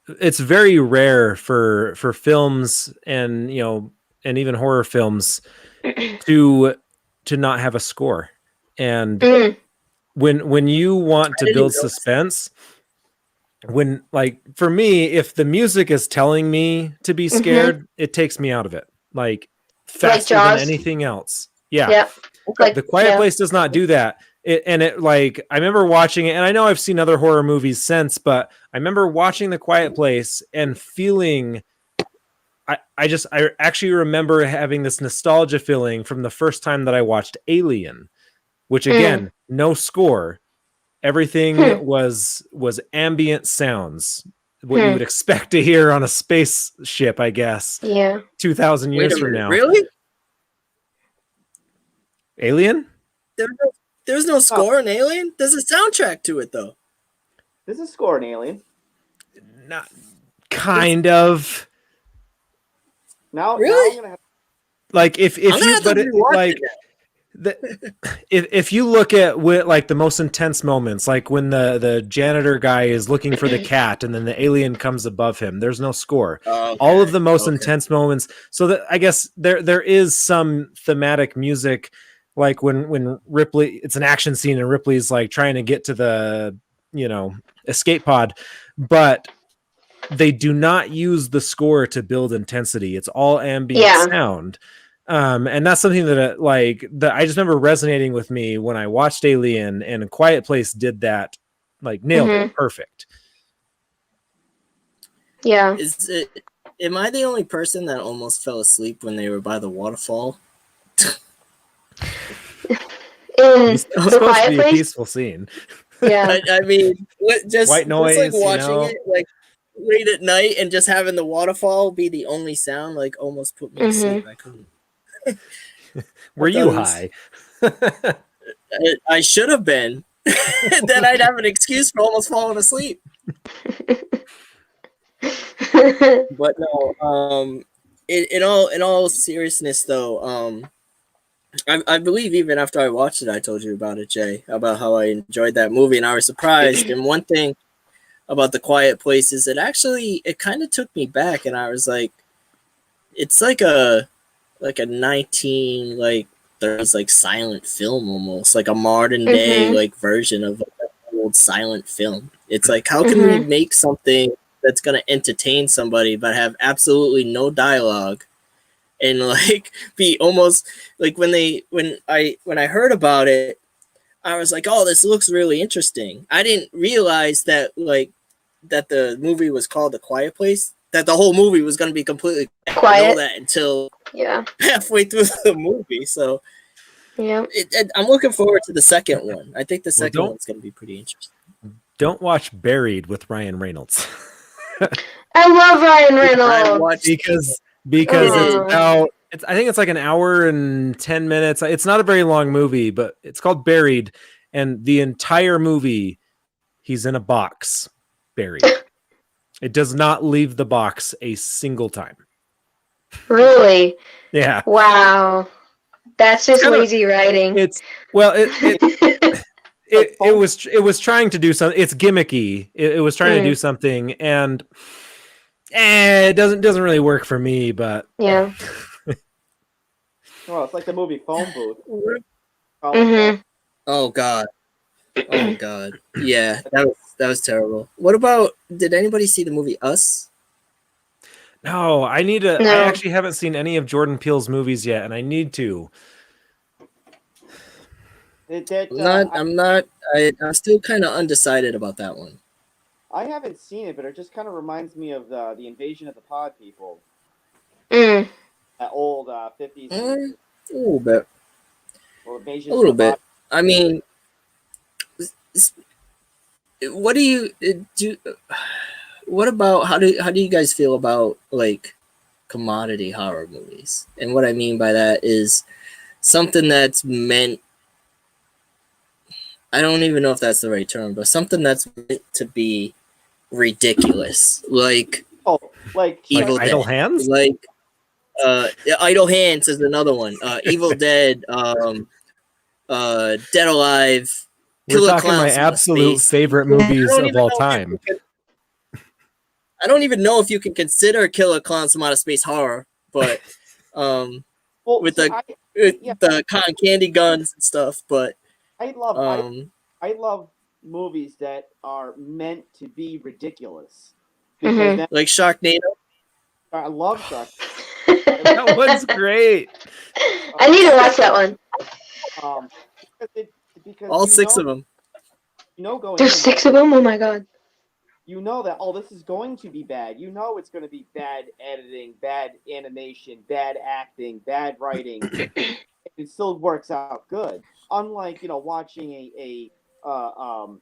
it's very rare for films and and even horror films to not have a score. And when you want to build suspense, when like for me, if the music is telling me to be scared, it takes me out of it like faster than anything else. Yeah. Like, The Quiet Place does not do that. I remember watching it, and I know I've seen other horror movies since, but I remember watching The Quiet Place and feeling I actually remember having this nostalgia feeling from the first time that I watched Alien, which again, no score. Everything was ambient sounds, what you would expect to hear on a spaceship, I guess.
Yeah.
2,000 years from now.
Really?
Alien?
There's no score in Alien. There's a soundtrack to it, though.
There's a score in Alien.
Not kind of.
Now,
really?
Now I'm gonna have...
Like if you if you look at like the most intense moments, like when the janitor guy is looking for the cat and then the alien comes above him, there's no score. Okay. All of the most intense moments. So that I guess there is some thematic music, like when Ripley, it's an action scene and Ripley's like trying to get to the escape pod, but they do not use the score to build intensity. It's all ambient sound. And that's something that I just remember resonating with me when I watched Alien, and A Quiet Place did that, like nailed it perfect.
Yeah.
Am I the only person that almost fell asleep when they were by the waterfall?
It's supposed to be a peaceful scene.
Yeah.
I mean, just
white noise,
like watching it like late at night and just having the waterfall be the only sound, like almost put me to sleep. I couldn't.
Were you high?
I should have been. Then I'd have an excuse for almost falling asleep. But no, in all seriousness though, I believe even after I watched it, I told you about it, Jay, about how I enjoyed that movie, and I was surprised. And one thing about The Quiet Place is it kind of took me back, and I was like, it's like a there's like silent film almost, like a modern day like version of like, an old silent film. It's like, how can we make something that's gonna entertain somebody but have absolutely no dialogue and like be almost like when I heard about it, I was like, oh, this looks really interesting. I didn't realize that like that the movie was called The Quiet Place. That the whole movie was going to be completely quiet. I didn't know that until halfway through the movie. So I'm looking forward to the second one. I think the second one's going to be pretty interesting.
Don't watch Buried with Ryan Reynolds.
I love Ryan Reynolds
because it's about. I think it's like an hour and 10 minutes. It's not a very long movie, but it's called Buried, and the entire movie, he's in a box, buried. It does not leave the box a single time.
Really?
Yeah.
Wow. That's just lazy writing.
It was trying to do something. It's gimmicky. It was trying to do something, and it doesn't really work for me. But
yeah.
Well, it's like the movie Phone Booth.
Oh God. Oh God. Yeah, that was terrible. What about? Did anybody see the movie Us?
No, I need to. No. I actually haven't seen any of Jordan Peele's movies yet, and I need to.
I'm still kind of undecided about that one.
I haven't seen it, but it just kind of reminds me of the Invasion of the Pod People. That old 50s.
A little bit.
Well, Invasion.
A little bit. I mean, what do you do? What about how do you guys feel about like commodity horror movies? And what I mean by that is something that's meant. I don't even know if that's the right term, but something that's meant to be ridiculous, like
Evil Dead. Idle Hands,
like Idle Hands is another one. Evil Dead, Dead Alive.
We're talking my absolute favorite movies of all time.
I don't even know if you can consider Killer Clowns from Outer Space horror, but with the cotton candy guns and stuff. But
I love movies that are meant to be ridiculous.
Like Sharknado.
I love Sharknado.
That one's great.
I need to watch that one.
Because
all six of them.
There's 6 of them? Oh my God.
You know that, this is going to be bad. You know it's going to be bad editing, bad animation, bad acting, bad writing. It still works out good. Unlike, watching I'm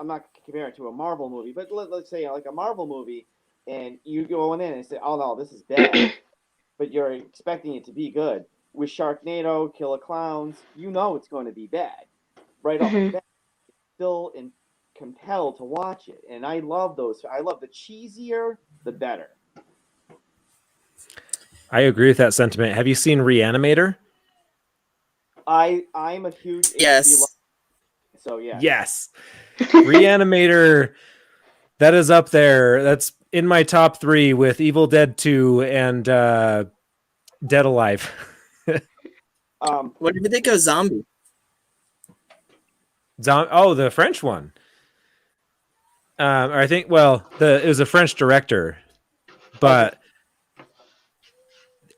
not comparing it to a Marvel movie, but let's say like a Marvel movie, and you go in and say, oh no, this is bad, but you're expecting it to be good. With Sharknado, Killer Clowns, it's going to be bad. Right off the bat, still compelled to watch it, and I love those. I love the cheesier, the better.
I agree with that sentiment. Have you seen Reanimator?
I'm a huge so yeah.
Yes. Reanimator, that is up there. That's in my top 3 with Evil Dead 2 and Dead Alive.
What did you think of Zombie?
The French one. I think it was a French director, but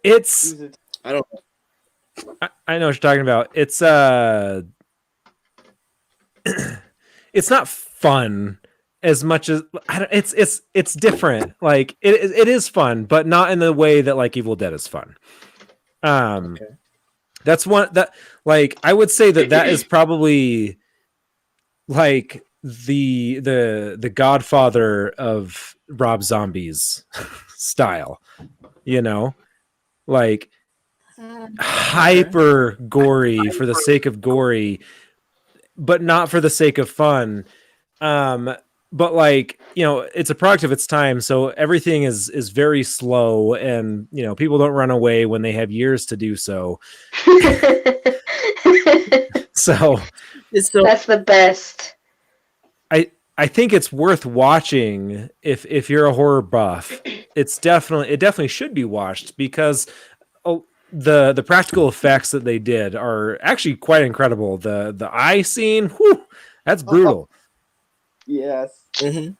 it's
I don't know.
I know what you're talking about. It's it's not fun as much as it's different. Like it is fun, but not in the way that like Evil Dead is fun. Okay. That's one that like I would say that is probably like the Godfather of Rob Zombie's style, like hyper gory for the sake of gory, but not for the sake of fun. But like, it's a product of its time. So everything is very slow, and, people don't run away when they have years to do so. So
that's the best.
I think it's worth watching if you're a horror buff, it definitely should be watched because the practical effects that they did are actually quite incredible. The eye scene, whew, that's brutal.
Yes.
Mm-hmm.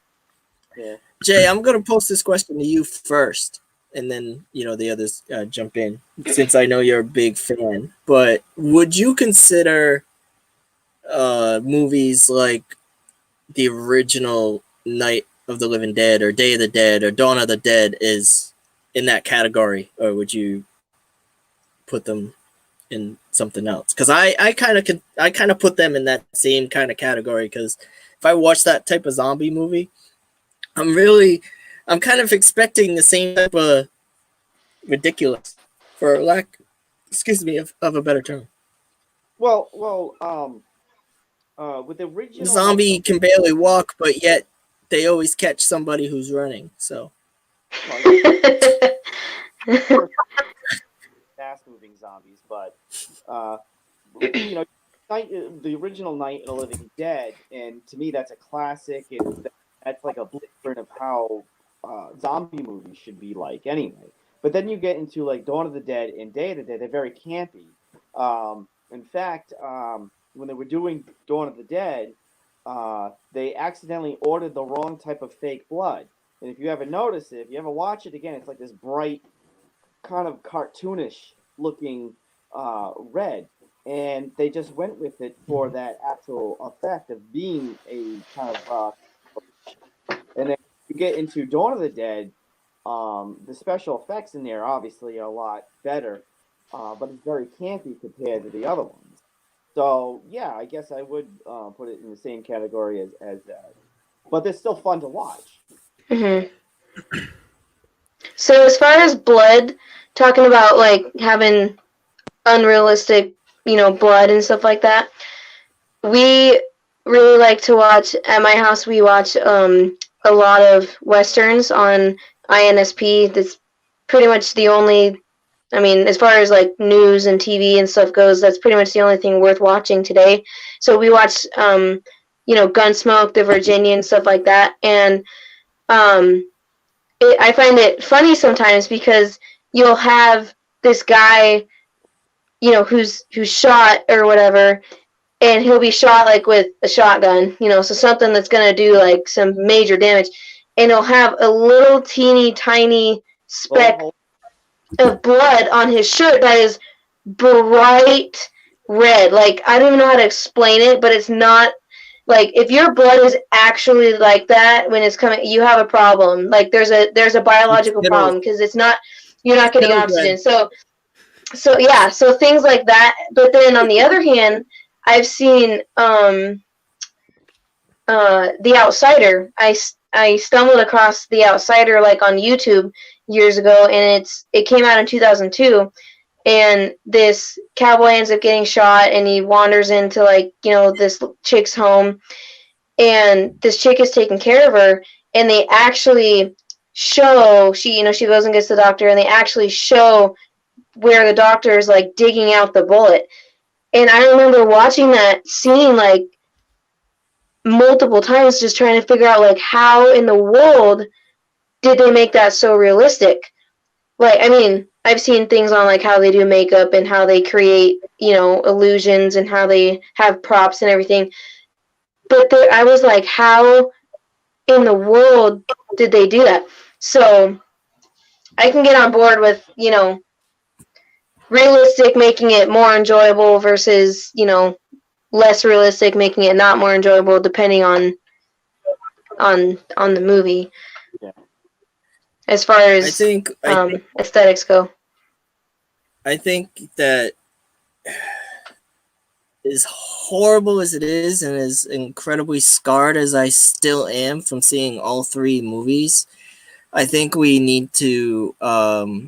Yeah.
Jay, I'm gonna post this question to you first, and then the others jump in since I know you're a big fan. But would you consider movies like the original Night of the Living Dead or Day of the Dead or Dawn of the Dead is in that category, or would you put them in something else? Because I kind of put them in that same kind of category. Because if I watch that type of zombie movie, I'm kind of expecting the same type of ridiculous, for lack, excuse me, of a better term.
Well, with the
The
original
zombie can barely walk, but yet they always catch somebody who's running. So
fast-moving zombies, but the original Night of the Living Dead, and to me that's a classic, and that's like a blueprint of how zombie movies should be like anyway. But then you get into like Dawn of the Dead and Day of the Dead, they're very campy. In fact, when they were doing Dawn of the Dead, they accidentally ordered the wrong type of fake blood. And if you ever notice it, if you ever watch it again, it's like this bright, kind of cartoonish looking red. And they just went with it for that actual effect of being a kind of. And then you get into Dawn of the Dead, the special effects in there obviously are a lot better, but it's very campy compared to the other ones. So yeah, I guess I would put it in the same category as that. But they're still fun to watch.
Mm-hmm. So as far as blood, talking about like having unrealistic, blood and stuff like that, we really like to watch at my house. We watch a lot of westerns on INSP. That's pretty much the only. I mean, as far as like news and TV and stuff goes, that's pretty much the only thing worth watching today. So we watch, Gunsmoke, The Virginian, stuff like that, and I find it funny sometimes because you'll have this guy, who's shot or whatever, and he'll be shot like with a shotgun, so something that's gonna do like some major damage, and he'll have a little teeny tiny speck of blood on his shirt that is bright red. Like, I don't even know how to explain it, but it's not like, if your blood is actually like that when it's coming, you have a problem. Like, there's a biological problem because you're not getting oxygen. So yeah, so things like that. But then on the other hand, I've seen The Outsider. I stumbled across The Outsider like on YouTube years ago, and it came out in 2002. And this cowboy ends up getting shot, and he wanders into like this chick's home, and this chick is taking care of her, and they actually show she goes and gets the doctor, and they actually show where the doctor is like digging out the bullet. And I remember watching that scene like multiple times, just trying to figure out like how in the world did they make that so realistic. Like, I mean, I've seen things on like how they do makeup and how they create, illusions and how they have props and everything. But I was like, how in the world did they do that? So I can get on board with, realistic making it more enjoyable versus, less realistic making it not more enjoyable depending on the movie.
Yeah.
As far as
I think
aesthetics go.
I think that as horrible as it is and as incredibly scarred as I still am from seeing all three movies, I think we need to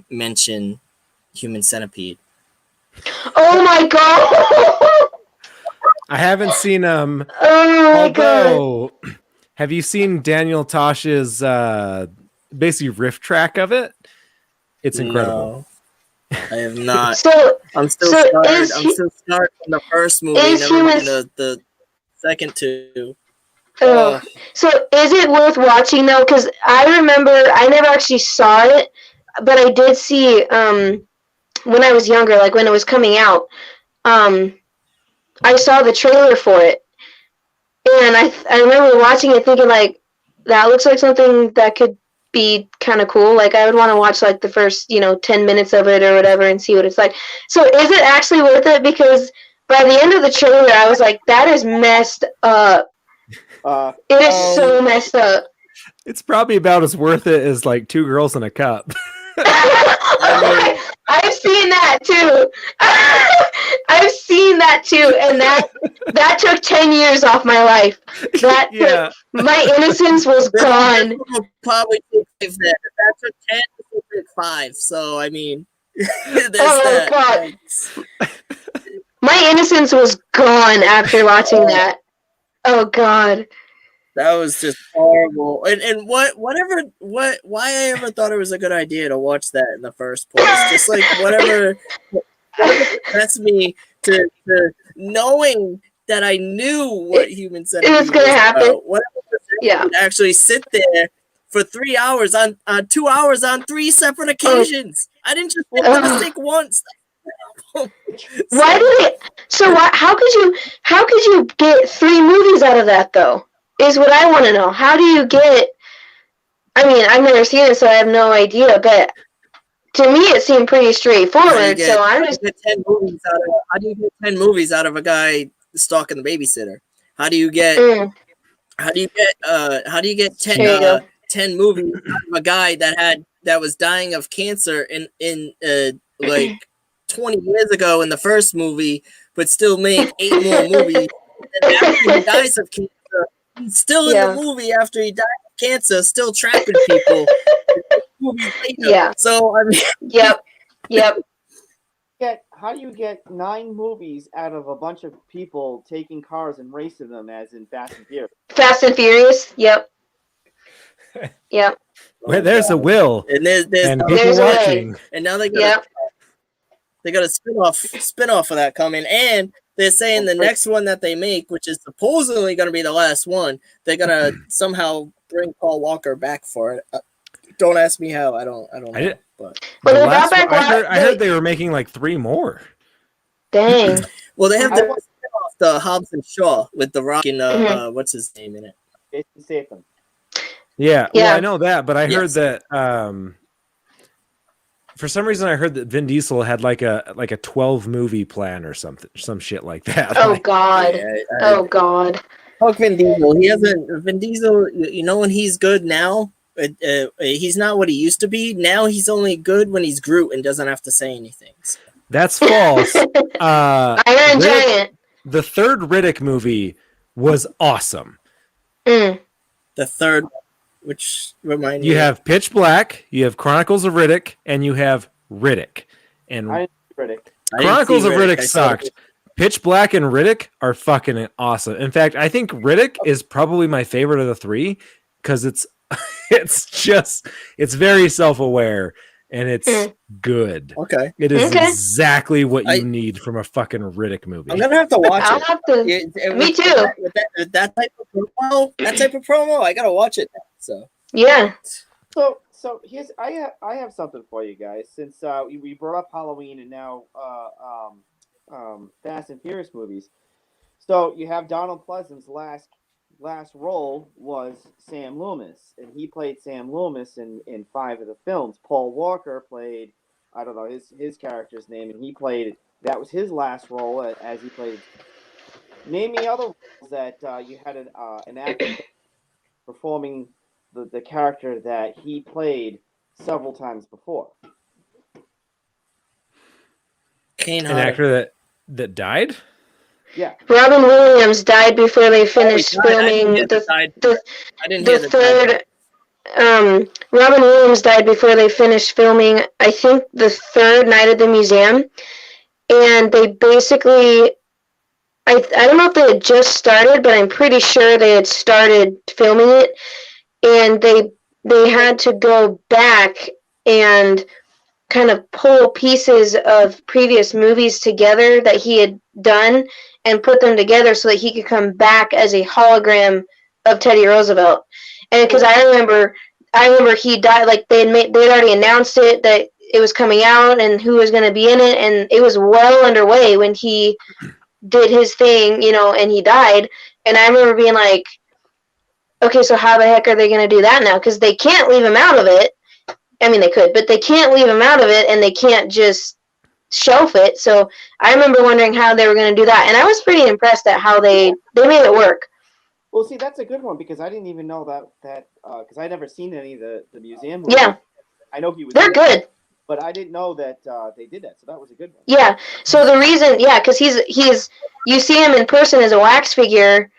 mention Human Centipede.
Oh my god!
I haven't seen them.
Oh my god!
Have you seen Daniel Tosh's basically riff track of it? It's incredible.
No, I have not.
So
I'm still scarred. I'm still scarred from the first movie, never mind the second two.
So is it worth watching though? Because I remember I never actually saw it, but I did see when I was younger, like when it was coming out. I saw the trailer for it, and I remember watching it thinking like that looks like something that could be kind of cool. Like I would want to watch like the first 10 minutes of it or whatever and see what it's like. So is it actually worth it? Because by the end of the trailer, I was like, that is messed up. It is so messed up.
It's probably about as worth it as like Two Girls in a Cup.
I've seen that too. I've seen that too, and that took 10 years off my life. My innocence was gone.
Probably take that took 10 to take 5. So I mean, there's
God. My innocence was gone after watching that. Oh God.
That was just horrible. And why I ever thought it was a good idea to watch that in the first place. Just like whatever that's me to knowing that I knew what Human Centipede
was gonna happen.
About. Whatever would actually sit there for 3 hours on 2 hours on 3 separate occasions. I didn't just make the mistake once.
Why did it? So how could you get 3 movies out of that though? Is what I want to know. How do you get? I mean, I've never seen it, so I have no idea. But to me, it seemed pretty straightforward. So I'm just.
How do you get 10 movies out of a guy stalking the babysitter? How do you get? How do you get 10 movies out of a guy that was dying of cancer in like 20 years ago in the first movie, but still make 8 more movies? And after he dies of cancer, he's still in the movie after he died of cancer, still trapping people.
Yeah.
So I mean,
Yep.
How do you get 9 movies out of a bunch of people taking cars and racing them, as in Fast and Furious?
Fast and Furious. Yep.
Where there's a will,
and there's
people watching,
and now they got a spin-off of that coming, and they're saying the next one that they make, which is supposedly going to be the last one, they're going to somehow bring Paul Walker back for it. Don't ask me how. I don't know.
I heard they were making like 3 more.
Dang.
Well, they have the Hobbs and Shaw with The Rock and what's his name in it?
Jason Statham.
Yeah, well, I know that, but I heard that for some reason I heard that Vin Diesel had like a 12 movie plan or some shit like that.
Oh God. Oh God.
Fuck Vin Diesel. Vin Diesel, when he's good now, he's not what he used to be. Now he's only good when he's Groot and doesn't have to say anything. So.
That's false.
Iron Giant.
The third Riddick movie was awesome.
The third, which remind
you have Pitch Black, you have Chronicles of Riddick, and you have Riddick. And Chronicles of Riddick sucked. Pitch Black and Riddick are fucking awesome. In fact, I think Riddick is probably my favorite of the 3 because it's very self-aware and it's good.
Okay.
It is exactly what you need from a fucking Riddick movie.
I'm gonna have to watch
I'll have to. Me too.
With that type of promo, I gotta watch it now, so.
Yeah.
So here's I have something for you guys, since we brought up Halloween and now Fast and Furious movies. So you have Donald Pleasance's last role was Sam Loomis, and he played Sam Loomis in 5 of the films. Paul Walker played, I don't know his character's name, and that was his last role as he played. Name me other roles that you had an actor performing the character that he played several times before.
Kane
An actor that died?
Yeah.
Robin Williams died before they finished filming the third. Robin Williams died before they finished filming, I think, the third Night at the Museum, and they basically, I don't know if they had just started, but I'm pretty sure they had started filming it, and they had to go back and kind of pull pieces of previous movies together that he had done and put them together so that he could come back as a hologram of Teddy Roosevelt, and because I remember he died. Like they'd already announced it that it was coming out and who was going to be in it, and it was well underway when he did his thing, and he died. And I remember being like, okay, so how the heck are they going to do that now? Because they can't leave him out of it. I mean, they could, but they can't leave him out of it, and they can't just shelf it. So I remember wondering how they were going to do that, and I was pretty impressed at how they made it work.
Well, see, that's a good one because I didn't even know that because I'd never seen any of the museum movies.
Yeah,
I know he was.
They're good,
but I didn't know that they did that. So that was a good one.
Yeah. So the reason, because he's you see him in person as a wax figure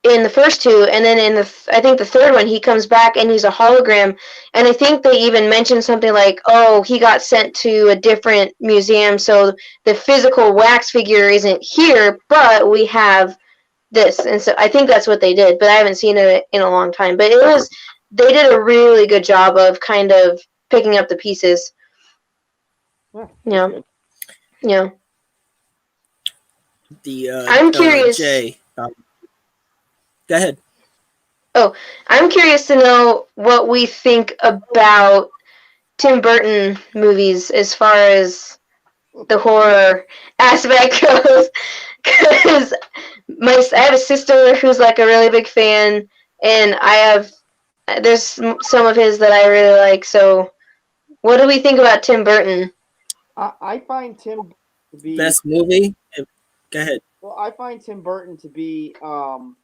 in the first two, and then in I think the third one he comes back and he's a hologram, and I think they even mentioned something like, oh, he got sent to a different museum, so the physical wax figure isn't here, but we have this. And so I think that's what they did, but I haven't seen it in a long time. But they did a really good job of kind of picking up the pieces. Yeah. I'm curious.
Jay, go ahead.
Oh, I'm curious to know what we think about Tim Burton movies as far as the horror aspect goes. Because I have a sister who's like a really big fan, and there's some of his that I really like. So, what do we think about Tim Burton?
I find Tim to be
best movie. Go ahead.
Well, I find Tim Burton to be kind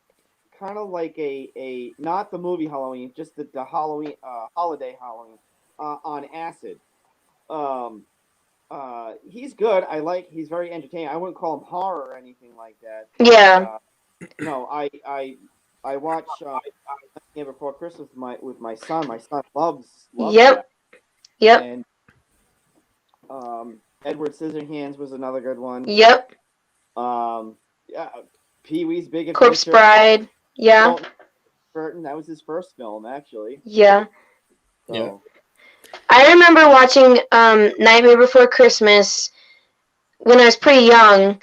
of like a not the movie Halloween, just the Halloween holiday Halloween on acid. He's good. He's very entertaining. I wouldn't call him horror or anything like that.
Yeah.
I watch Nightmare Before Christmas with my son. My son loves
Yep.
that.
Yep.
And Edward Scissorhands was another good one.
Yep.
Pee-wee's Big Adventure.
Corpse Bride. Yeah.
Burton, that was his first film, actually.
Yeah.
So.
Yeah.
I remember watching Nightmare Before Christmas when I was pretty young,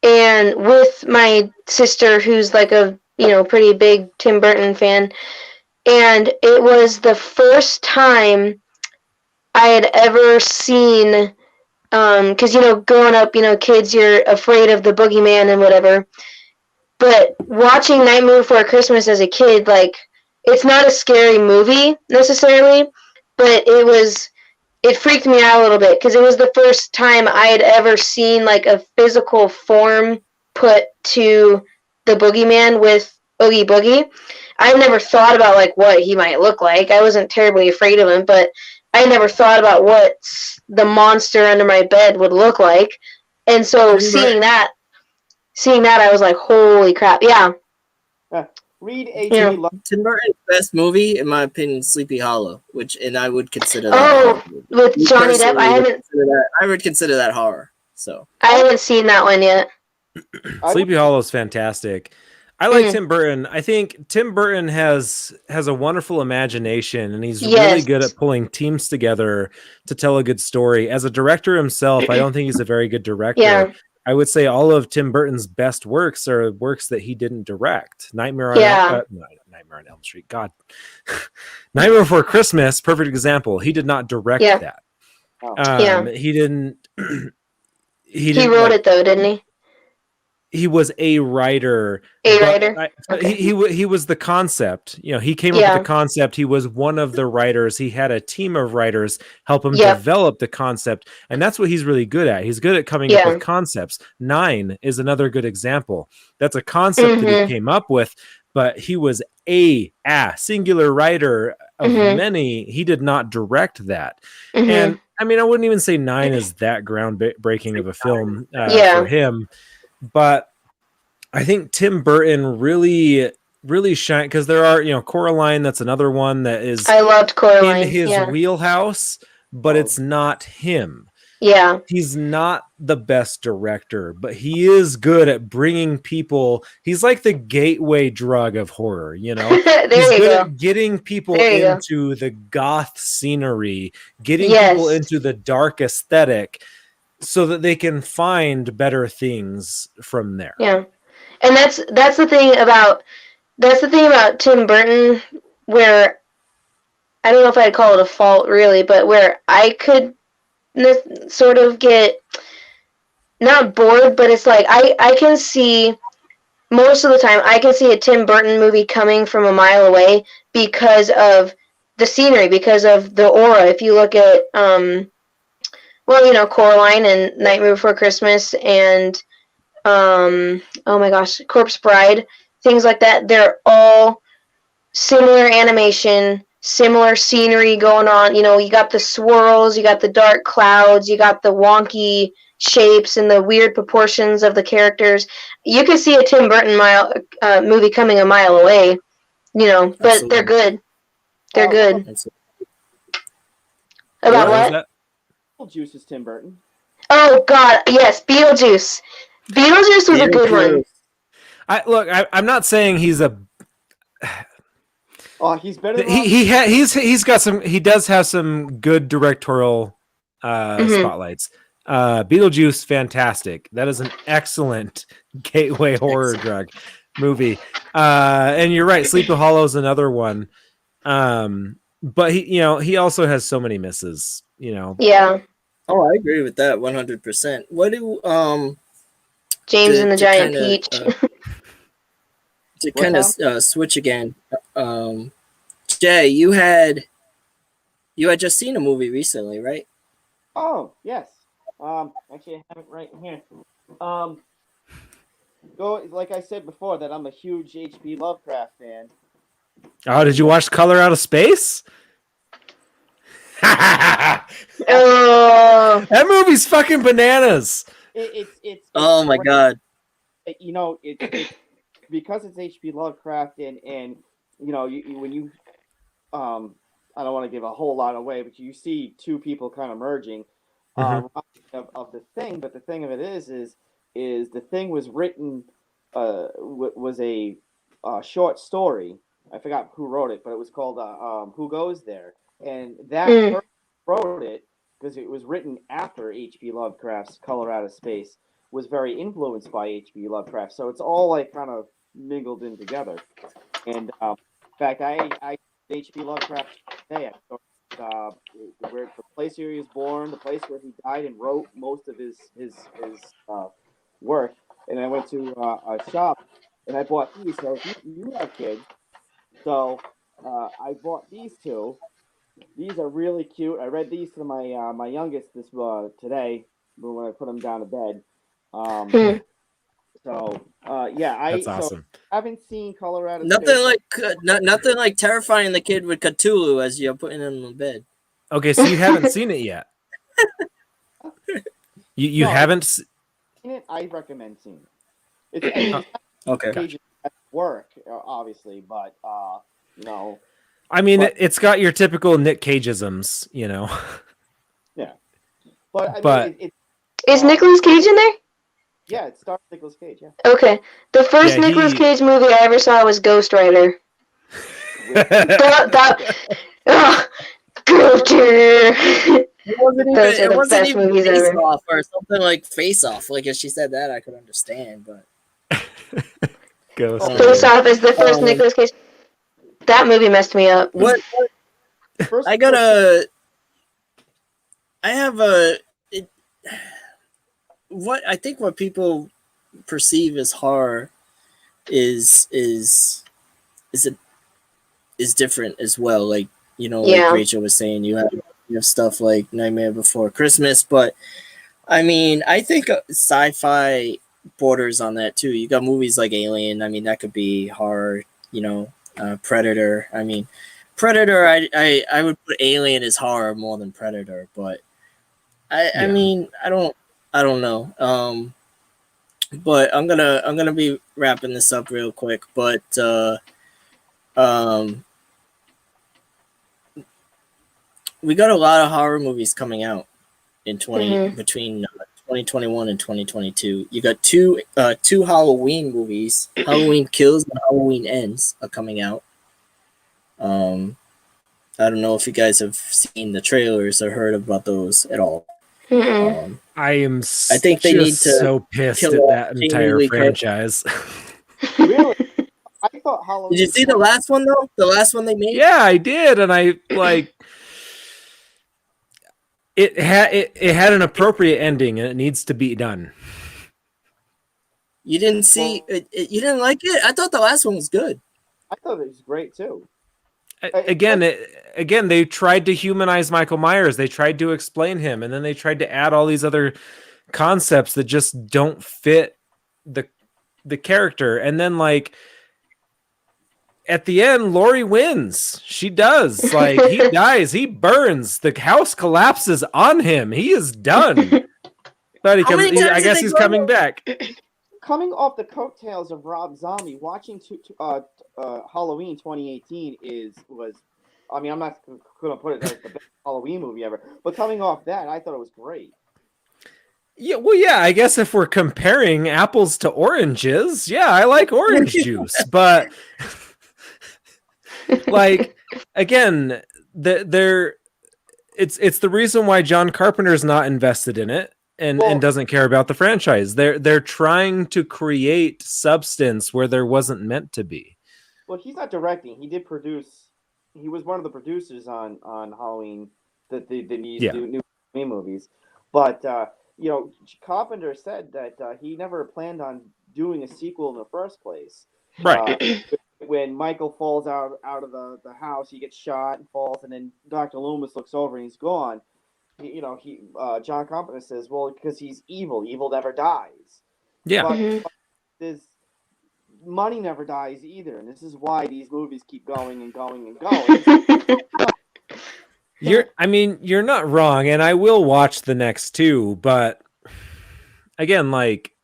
and with my sister, who's like a pretty big Tim Burton fan, and it was the first time I had ever seen, because growing up, kids, you're afraid of the boogeyman and whatever. But watching Nightmare Before Christmas as a kid, like, it's not a scary movie necessarily, but it freaked me out a little bit because it was the first time I had ever seen like a physical form put to the boogeyman with Oogie Boogie. I never thought about like what he might look like. I wasn't terribly afraid of him, but I never thought about what the monster under my bed would look like. And so seeing that, I was like, holy crap. Yeah.
Read
Tim Burton's best movie, in my opinion, Sleepy Hollow, and I would consider that.
With Johnny Depp,
I would consider that horror. So
I haven't seen that one yet.
Sleepy Hollow is fantastic. I like Tim Burton. I think Tim Burton has a wonderful imagination, and he's really good at pulling teams together to tell a good story. As a director himself, I don't think he's a very good director. Yeah. I would say all of Tim Burton's best works are works that he didn't direct. Nightmare on Elm Street. God. Nightmare Before Christmas, perfect example. He did not direct that. He didn't. He
wrote it though, didn't he?
He was a writer. He was the concept. He came up with the concept. He was one of the writers. He had a team of writers help him develop the concept. And that's what he's really good at. He's good at coming up with concepts. 9 is another good example. That's a concept that he came up with, but he was a singular writer of many. He did not direct that. And I mean, I wouldn't even say 9 is that groundbreaking of a film for him. But I think Tim Burton really shined because there are, Coraline. That's another one that is
I loved Coraline
in his wheelhouse, but it's not him.
Yeah,
he's not the best director, but he is good at bringing people. He's like the gateway drug of horror. He's good at getting people into the goth scenery, getting people into the dark aesthetic, so that they can find better things from there.
Yeah. And that's the thing about that's the thing about Tim Burton, where I don't know if I'd call it a fault really, but where I could sort of get not bored, but it's like I can see most of the time I can see a Tim Burton movie coming from a mile away because of the scenery, because of the aura. If you look at Coraline and Nightmare Before Christmas and oh my gosh, Corpse Bride, things like that, they're all similar animation, similar scenery going on. You know, you got the swirls, you got the dark clouds, you got the wonky shapes and the weird proportions of the characters. You can see a Tim Burton movie coming a mile away, you know, but
Absolutely.
they're good. They're good.
Absolutely.
About
What was
what?
that?
Beetlejuice is Tim Burton.
Oh God, yes, Beetlejuice. Beetlejuice was a good one.
I'm not saying he's a.
Oh, he's better than
He's got some. He does have some good directorial spotlights. Beetlejuice, fantastic. That is an excellent gateway horror drug movie. And you're right, Sleepy Hollow is another one. But he also has so many misses.
Yeah.
Oh, I agree with that 100%. What do
James and the Giant Peach.
To kind of switch again, Jay, you had just seen a movie recently, right?
Oh, yes. Actually, I have it right here. Like I said before, that I'm a huge H.P. Lovecraft fan.
Oh, did you watch Color Out of Space?
Oh,
that movie's fucking bananas.
It's
oh my God.
You know, it's because it's H.P. Lovecraft and when you I don't want to give a whole lot away, but you see two people kind of merging of the thing. But the thing of it is the thing was written was a short story. I forgot who wrote it, but it was called Who Goes There, and that person wrote it because it was written after H.P. Lovecraft's Color Out of Space was very influenced by H.P. Lovecraft. So it's all like kind of mingled in together. And in fact, I H.P. Lovecraft today. Where the place where he was born, the place where he died and wrote most of his work. And I went to a shop and I bought these. So you have kids, so I bought these two. These are really cute. I read these to my my youngest this today when I put him down to bed.
That's awesome.
I haven't seen Colorado.
Nothing like terrifying the kid with Cthulhu as you're putting him in bed.
Okay, so you haven't seen it yet. You haven't seen
it. I recommend seeing it. It's
okay.
Work obviously, but no.
I mean, it's got your typical Nick Cageisms,
Yeah,
but
is Nicolas Cage in there?
Yeah, it stars Nicolas Cage. Yeah.
Okay, the first Nicolas Cage movie I ever saw was Ghost Rider.
It wasn't even Face Off or something like Face Off. Like if she said that, I could understand. But
Face Off is the first Nicolas Cage. That movie messed me up.
What I think what people perceive as horror is different as well. Like like Rachel was saying, you have stuff like Nightmare Before Christmas, but I mean, I think sci-fi borders on that too. You got movies like Alien. I mean, that could be horror. Predator. I mean, Predator. I would put Alien as horror more than Predator, but I mean, I don't know. But I'm gonna be wrapping this up real quick. But we got a lot of horror movies coming out in between 2021 and 2022. You got two Halloween movies. Halloween Kills and Halloween Ends are coming out. I don't know if you guys have seen the trailers or heard about those at all.
I think they need to so pissed at that entire franchise.
Really? I thought Halloween.
Did you see the last one though? The last one they made?
Yeah, I did, and I like it had an appropriate ending, and it needs to be done.
You didn't see it, you didn't like it? I thought the last one was good.
I thought it was great too.
Again, they tried to humanize Michael Myers. They tried to explain him, and then they tried to add all these other concepts that just don't fit the character. And then, like, at the end, Laurie wins. She does. Like, he dies. He burns. The house collapses on him. He is done. But I guess he's coming back.
Coming off the coattails of Rob Zombie, watching Halloween 2018 was. I mean, I'm not going to put it as the best Halloween movie ever, but coming off that, I thought it was great.
Yeah, well, yeah, I guess if we're comparing apples to oranges, yeah, I like orange juice, but like, again, it's the reason why John Carpenter's not invested in it and doesn't care about the franchise. They're trying to create substance where there wasn't meant to be.
Well, he's not directing. He did produce. He was one of the producers on Halloween, the new Halloween movies. But Carpenter said that he never planned on doing a sequel in the first place.
Right.
When Michael falls out of the house, he gets shot and falls, and then Dr. Loomis looks over and he's gone. John Carpenter says, well, because he's evil. Evil never dies.
Yeah.
But there's money never dies either, and this is why these movies keep going and going and going.
You're not wrong, and I will watch the next two, but again, like,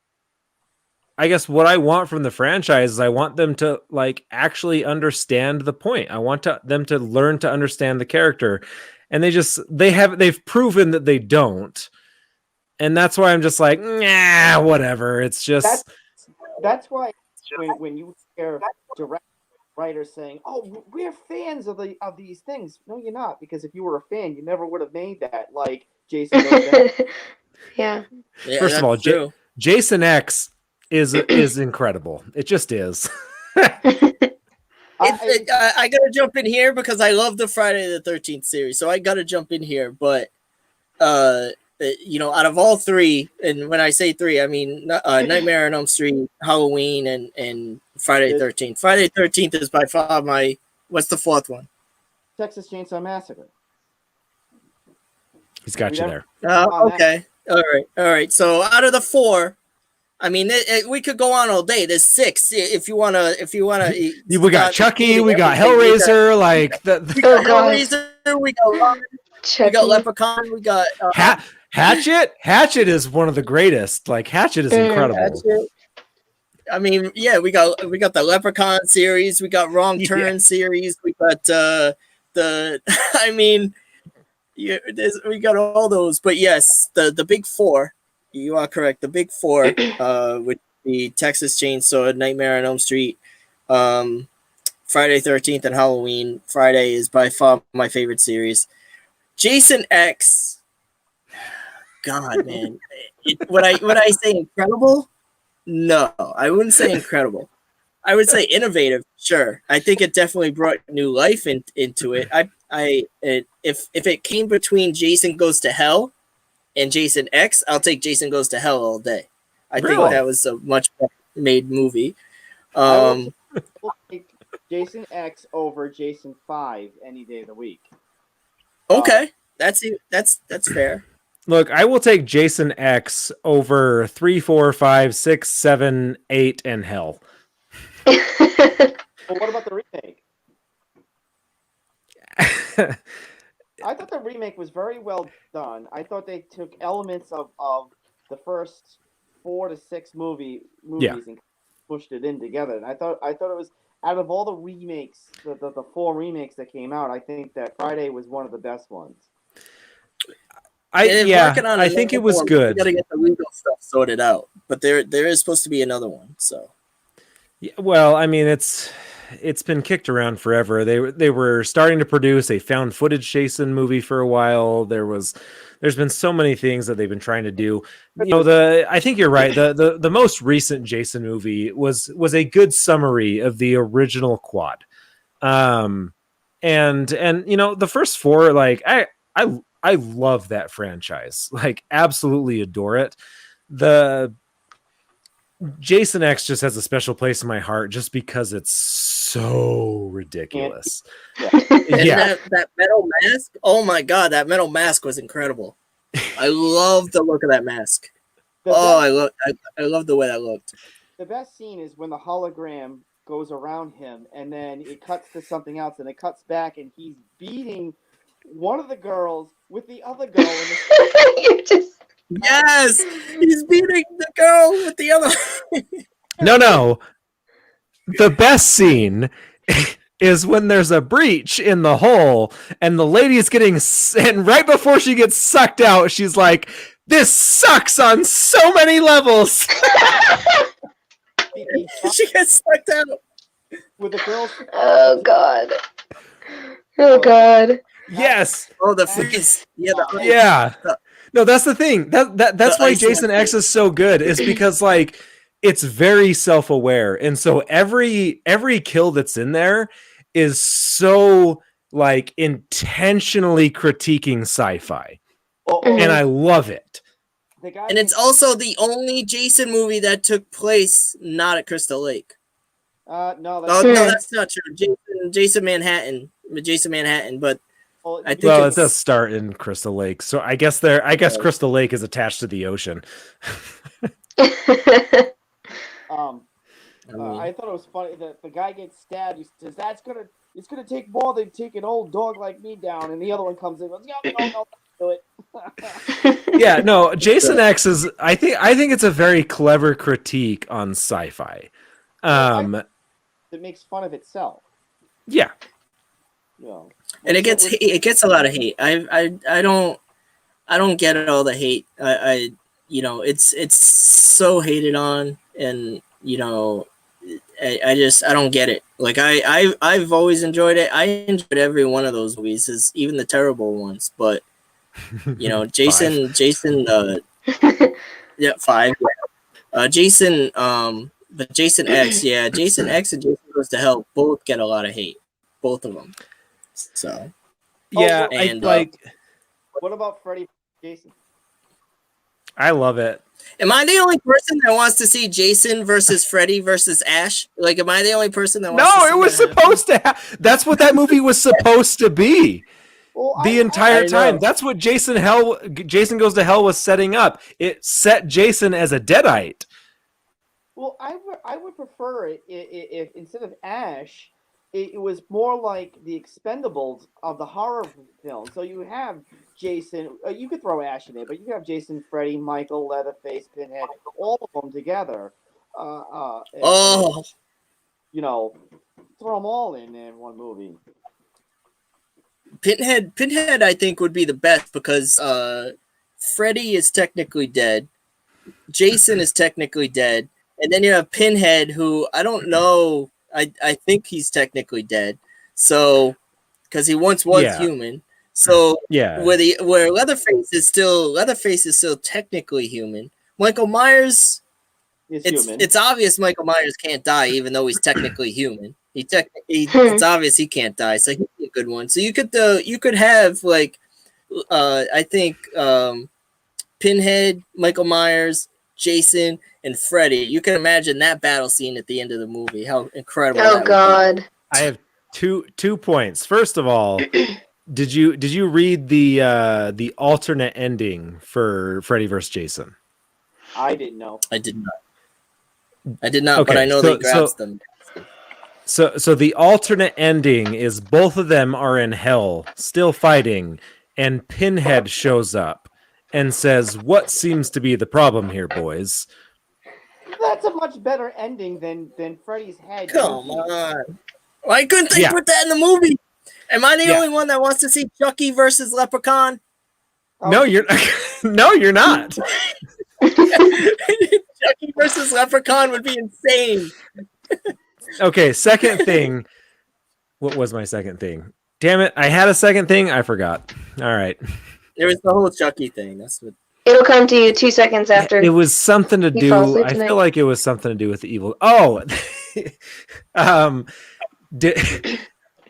I guess what I want from the franchise is I want them to, like, actually understand the point. I want them to learn to understand the character, and they've proven that they don't, and that's why I'm just like, nah, whatever. It's just
that's why when you hear direct writers saying, "Oh, we're fans of these things," no, you're not, because if you were a fan, you never would have made that. Like Jason.
Yeah.
First of all, Jason X is incredible. It just is.
I gotta jump in here because I love the Friday the 13th series, so I gotta jump in here. But out of all three, and when I say three, I mean Nightmare on Elm Street, Halloween, and Friday the 13th. Friday the 13th is by far my. What's the fourth one?
Texas Chainsaw Massacre.
He's got you there.
Okay. All right. So out of the four, I mean, we could go on all day. There's six. If you wanna,
we got Chucky, we got Hellraiser,
we got Hellraiser, we got Leprechaun, we got
Hatchet. Hatchet is one of the greatest. Like, Hatchet is incredible.
Hatchet. I mean, yeah, we got the Leprechaun series, we got Wrong Turn series, we got I mean, we got all those. But yes, the big four. You are correct. The big four, with the Texas Chainsaw, Nightmare on Elm Street, Friday 13th, and Halloween. Friday is by far my favorite series. Jason X. God, man, would I say incredible? No, I wouldn't say incredible. I would say innovative. Sure, I think it definitely brought new life into it. If it came between Jason Goes to Hell and Jason X, I'll take Jason Goes to Hell all day. I think that was a much better made movie.
I will take Jason X over Jason 5 any day of the week.
Okay, that's fair.
Look, I will take Jason X over 3, 4, 5, 6, 7, 8, and Hell.
Well, what about the remake? I thought the remake was very well done. I thought they took elements of the first 4 to 6 movies and pushed it in together. And I thought it was, out of all the remakes, the 4 remakes that came out, I think that Friday was one of the best ones.
I think it was good.
We got to get the legal stuff sorted out, but there is supposed to be another one. So,
yeah, well, I mean, it's it's been kicked around forever. They were starting to produce a found footage Jason movie for a while. There's been so many things that they've been trying to do. I think you're right. The most recent Jason movie was a good summary of the original Quad. And the first four, like I love that franchise. Like absolutely adore it. The Jason X just has a special place in my heart just because it's so ridiculous.
And that metal mask. Oh my god, that metal mask was incredible. I love the look of that mask. I love the way that looked.
The best scene is when the hologram goes around him, and then it cuts to something else, and it cuts back, and he's beating one of the girls with the other girl.
Yes, he's beating the girl with the other.
No. The best scene is when there's a breach in the hole, and the lady is and right before she gets sucked out, she's like, "This sucks on so many levels."
She gets sucked out
with the girls.
Oh god. Oh god.
Yes.
Oh, the freeze.
Yeah. No, that's the thing. That's why Jason X is so good, is because like it's very self-aware, and so every kill that's in there is so like intentionally critiquing sci-fi, and I love it.
And it's also the only Jason movie that took place not at Crystal Lake.
No,
that's not true. Jason Manhattan, but I think
it does start in Crystal Lake, so I guess Crystal Lake is attached to the ocean.
I thought it was funny that the guy gets stabbed. He says, it's gonna take more than take an old dog like me down, and the other one comes in and goes, no, do it.
Yeah, no, Jason X is. I think it's a very clever critique on sci-fi.
It makes fun of itself.
Yeah.
And it gets a lot of hate. I don't get all the hate. It's so hated on, and I don't get it. Like I've always enjoyed it. I enjoyed every one of those movies, even the terrible ones. But Jason, yeah, 5. Yeah. Jason, but Jason X, yeah, Jason X and Jason Goes to Hell both get a lot of hate, both of them. So
yeah,
what about Freddy Jason?
I love it.
Am I the only person that wants to see Jason versus Freddy versus Ash? Like, am I the only person that wants to see
it was supposed to that's what that movie was supposed to be. Well, the entire time. That's what Jason Goes to Hell was setting up. It set Jason as a deadite.
Well, I would prefer it if instead of Ash, it was more like the Expendables of the horror film. So you have Jason, you could throw Ash in there, but you have Jason, Freddy, Michael, Leatherface, Pinhead, all of them together. Throw them all in one movie.
Pinhead, I think, would be the best because Freddy is technically dead, Jason is technically dead, and then you have Pinhead, who I don't know. I think he's technically dead. So, because he once was human. So where Leatherface is still technically human. Michael Myers,
human.
It's obvious Michael Myers can't die, even though he's technically human. It's obvious he can't die, so he'd be a good one. So you could have like, I think Pinhead, Michael Myers, Jason, and Freddy. You can imagine that battle scene at the end of the movie. How incredible!
Oh God!
I have two points. First of all, did you read the alternate ending for Freddy vs. Jason?
I didn't know.
I did not, okay, but I know they grabs them.
So the alternate ending is both of them are in hell, still fighting, and Pinhead shows up and says, "What seems to be the problem here, boys?"
That's a much better ending than Freddy's head.
Come on. Why couldn't they put that in the movie? Am I the only one that wants to see Chucky versus Leprechaun?
No, you're not.
Chucky versus Leprechaun would be insane.
Okay, second thing. What was my second thing? Damn it! I had a second thing. I forgot. All right.
There was the whole Chucky thing. That's what.
It'll come to you 2 seconds after
It was something to
you fall
do.
asleep
I
tonight.
feel like it was something to do with the evil. Oh,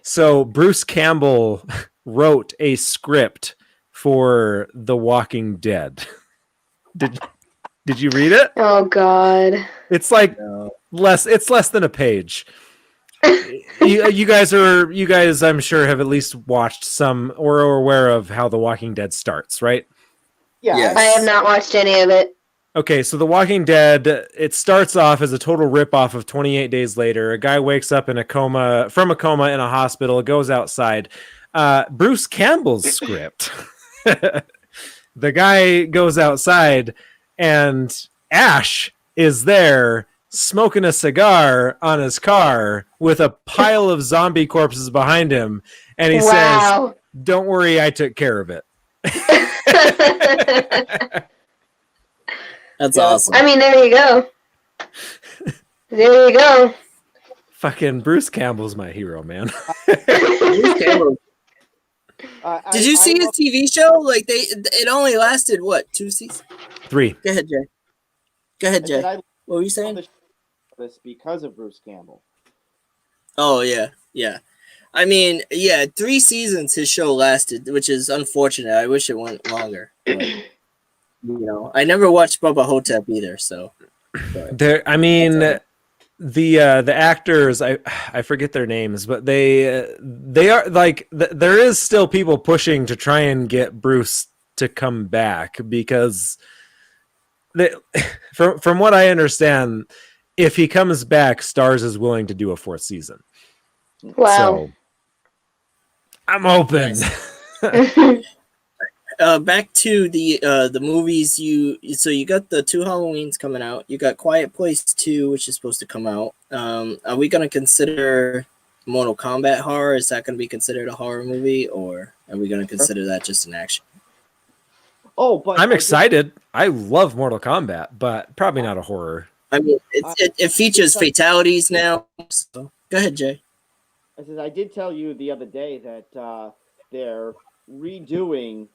so Bruce Campbell wrote a script for The Walking Dead. Did you read it?
Oh God.
It's like less. It's less than a page. You guys, I'm sure, have at least watched some or are aware of how The Walking Dead starts, right?
Yeah.
Yes.
I have not watched any of it.
Okay, so The Walking Dead, it starts off as a total ripoff of 28 Days Later. A guy wakes up in a coma in a hospital, goes outside. Bruce Campbell's script. The guy goes outside, and Ash is there smoking a cigar on his car with a pile of zombie corpses behind him, and he says, "Don't worry, I took care of it."
That's awesome.
I mean, there you go. There you go.
Fucking Bruce Campbell's my hero, man.
Bruce Campbell. Did you see his
love-
TV show? Like it only lasted what, 2 seasons?
3.
Go ahead, Jay. Go ahead,
I
Jay.
said I
What were you
love
saying?
this because of Bruce Campbell.
Oh yeah, yeah. I mean, yeah, 3 seasons his show lasted, which is unfortunate. I wish it went longer. But, I never watched Bubba Hotep either, so. But,
The actors, I forget their names, but they are like there is still people pushing to try and get Bruce to come back because from what I understand, if he comes back, Starz is willing to do a 4th season.
Wow.
So I'm open.
Nice. Back to the movies. You got the 2 Halloweens coming out. You got Quiet Place 2, which is supposed to come out. Are we gonna consider Mortal Kombat horror? Is that gonna be considered a horror movie, or are we gonna consider that just an action?
Oh, but
I'm excited. I love Mortal Kombat, but probably not a horror.
I mean, it features fatalities now. So go ahead, Jay.
I did tell you the other day that they're redoing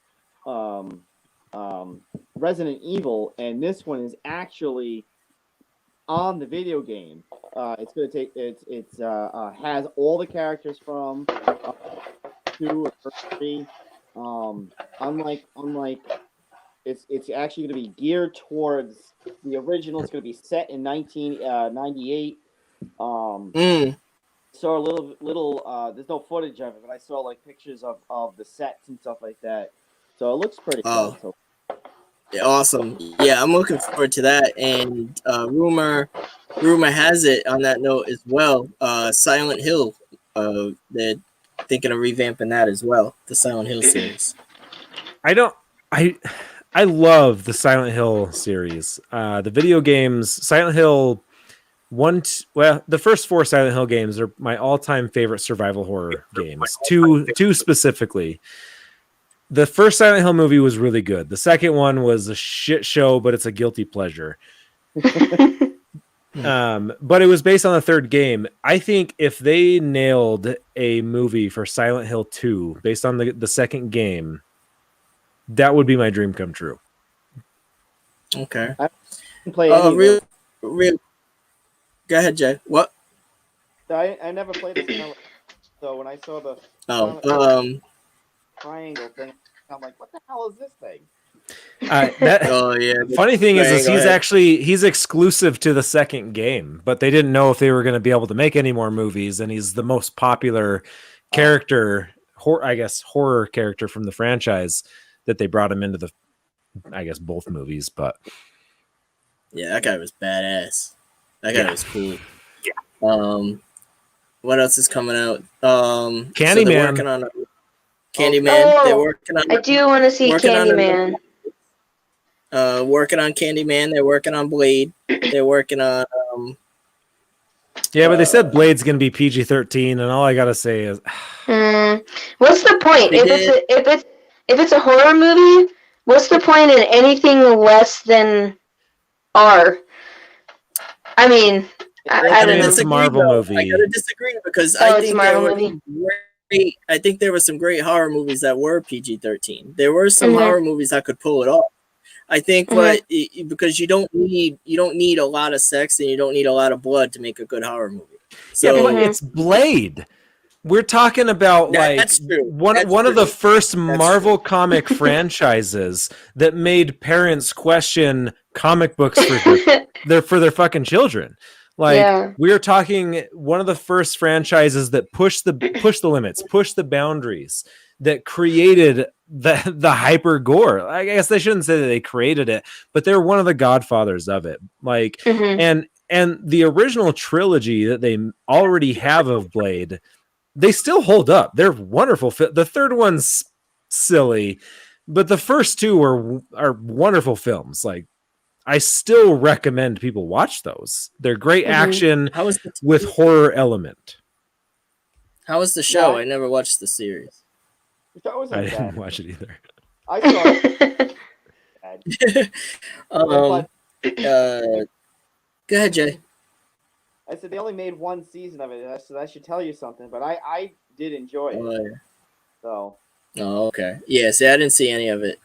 Resident Evil, and this one is actually on the video game. It's gonna take has all the characters from 2 or 3. Unlike it's actually going to be geared towards the original. It's going to be set in 1998. Saw a little. There's no footage of it, but I saw like pictures of the sets and stuff like that. So it looks pretty cool. So.
Yeah, awesome. Yeah, I'm looking forward to that. And rumor has it on that note as well. Silent Hill. They're thinking of revamping that as well. The Silent Hill series.
I love the Silent Hill series. The video games, Silent Hill 1, the first 4 Silent Hill games are my all-time favorite survival horror games. Two specifically. The first Silent Hill movie was really good. The second one was a shit show, but it's a guilty pleasure. But it was based on the 3rd game. I think if they nailed a movie for Silent Hill 2 based on the 2nd game, that would be my dream come true.
Okay.
I didn't play any
real. Go ahead, Jay. What?
I never played this. So when I saw the triangle thing, I'm like, what the hell is this thing?
Funny thing is he's exclusive to the 2nd game, but they didn't know if they were going to be able to make any more movies, and he's the most popular character, horror character from the franchise that they brought him into both movies. But
yeah, that guy was badass. That guy was cool. Yeah. What else is coming out?
Candyman.
So Candyman. They're working on.
I do want to see Candyman.
Working on Candyman. They're working on Blade. They're working on.
Yeah, but they said Blade's gonna be PG-13, and all I gotta say is,
what's the point? If it's a horror movie, what's the point in anything less than R? I mean, I don't know.
It's a Marvel movie.
I gotta disagree because
Oh,
I
it's a
think there
Marvel
were
movie.
some great. I think there were some great horror movies that were PG-13. There were some
Mhm.
horror movies that could pull it off. I think, because you don't need a lot of sex and you don't need a lot of blood to make a good horror movie.
Yeah,
So
but it's Blade. We're talking about like
that's true.
one
That's
of the
true.
first
That's
Marvel comic franchises that made parents question comic books for their fucking children. Like
Yeah.
we're talking one of the first franchises that pushed the limits, pushed the boundaries, that created the hyper gore. I guess I shouldn't say that they created it, but they're one of the godfathers of it. Like
Mhm.
and the original trilogy that they already have of Blade, they still hold up. They're wonderful. The third one's silly, but the first two are wonderful films. Like I still recommend people watch those. They're great action
How was the
with horror element.
How was the show?
Yeah.
I never watched the series.
That wasn't
I didn't
bad.
watch it either.
I saw it. Bad.
Go ahead, Jay.
I said they only made one season of it, so that should tell you something. But I did enjoy it.
Oh,
So
okay. Yeah, see, I didn't see any of it.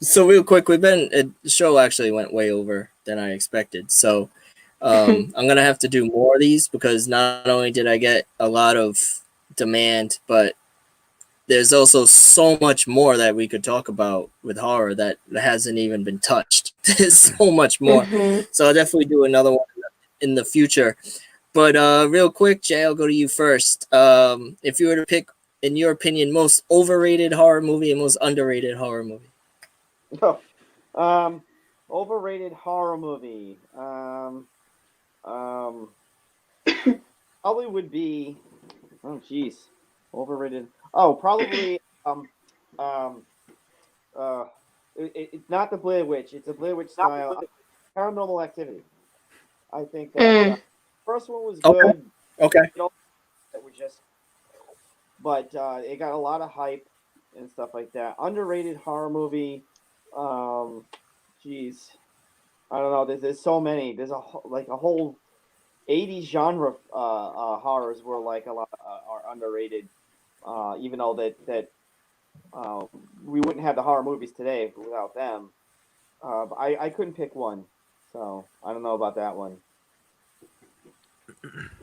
So real quick, the show actually went way over than I expected. So I'm gonna have to do more of these because not only did I get a lot of demand, but there's also so much more that we could talk about with horror that hasn't even been touched. There's so much more.
Mhm.
So I'll definitely do another one in the future. But real quick, Jay, I'll go to you first. If you were to pick, in your opinion, most overrated horror movie and most underrated horror movie.
overrated horror movie. Probably would be. Oh, jeez, overrated. Oh, probably. It's not the Blair Witch. It's a Blair Witch style. Paranormal Activity. I think that first one was good.
Okay.
It was just, but it got a lot of hype and stuff like that. Underrated horror movie. Jeez, I don't know. There's so many. There's a whole 80s genre horrors were like a lot are underrated. Even though that we wouldn't have the horror movies today without them. I couldn't pick one, so I don't know about that one.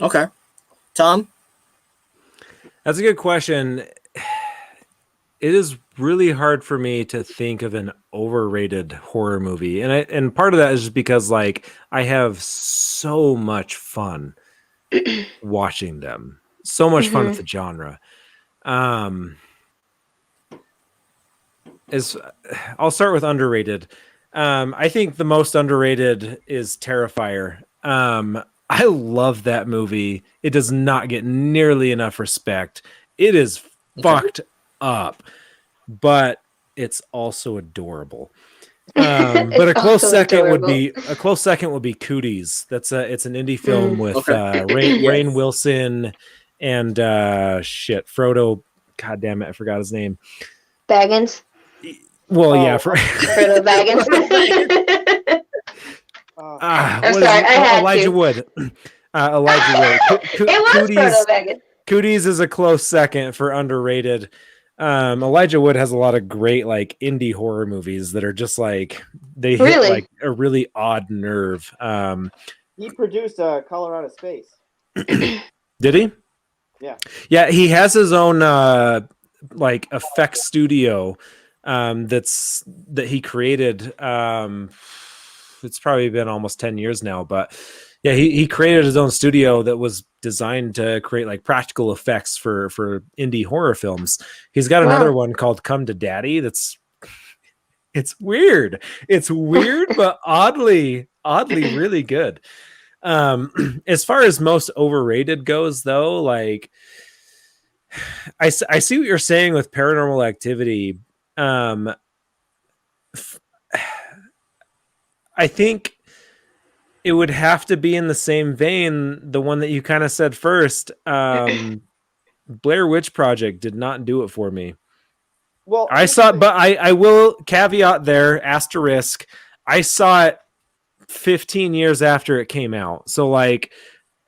Okay. Tom?
That's a good question. It is really hard for me to think of an overrated horror movie, and part of that is just because like I have so much fun watching them, so much fun with the genre. I'll start with underrated. I think the most underrated is Terrifier. I love that movie. It does not get nearly enough respect. It is fucked up, but it's also adorable. But a close second would be Cooties. It's an indie film with Rainn Wilson and Frodo. God damn it, I forgot his name.
Baggins.
Well,
Frodo Baggins. I'm sorry, I had
Elijah
to.
Wood. Elijah Wood.
It was Frodo Baggins.
Cooties is a close second for underrated. Elijah Wood has a lot of great like indie horror movies that are just like they hit like a really odd nerve.
He produced Colorado Space.
Did he? Yeah, he has his own like effects studio that he created. It's probably been almost 10 years now, but yeah, he created his own studio that was designed to create like practical effects for indie horror films. He's got another one called Come to Daddy. It's weird, but oddly really good. As far as most overrated goes though, like I see what you're saying with Paranormal Activity. I think it would have to be in the same vein, the one that you kind of said first. Blair Witch Project did not do it for me.
Well,
I saw it, but I will caveat there, asterisk. I saw it 15 years after it came out. So like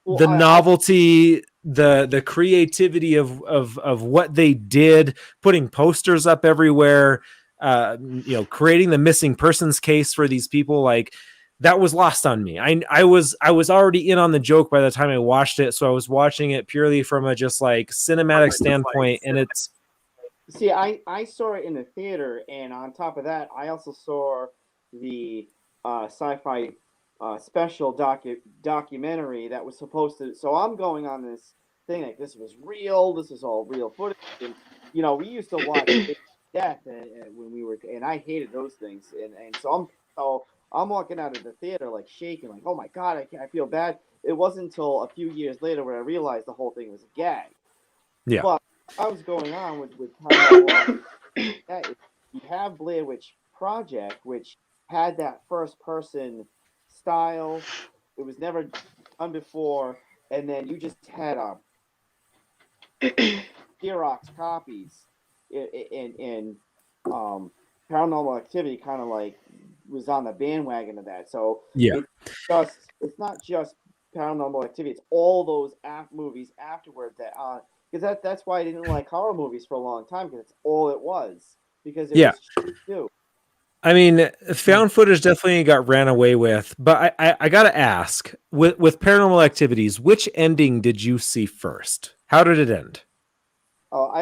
Well,
the novelty, the creativity of what they did, putting posters up everywhere, creating the missing persons case for these people, like that was lost on me. I was already in on the joke by the time I watched it, so I was watching it purely from a just like cinematic standpoint, and it's.
See, I saw it in the theater, and on top of that, I also saw the sci-fi special documentary that was supposed to. So I'm going on this thing like this was real. This is all real footage, and we used to watch Death when we were, and I hated those things, and so I'm walking out of the theater like shaking, like oh my god, I feel bad. It wasn't until a few years later where I realized the whole thing was a gag.
Yeah.
But I was going on with Paranormal Activity. You have Blair Witch Project, which had that first person style. It was never done before, and then you just had Xerox copies, and Paranormal Activity kind of like was on the bandwagon of that. So
Yeah.
it's not just Paranormal Activity; it's all those movies afterward that because that's why I didn't like horror movies for a long time because it's all it was because it was shit too.
I mean, found footage definitely got ran away with, but I gotta ask, with Paranormal Activities, which ending did you see first? How did it end?
Oh, I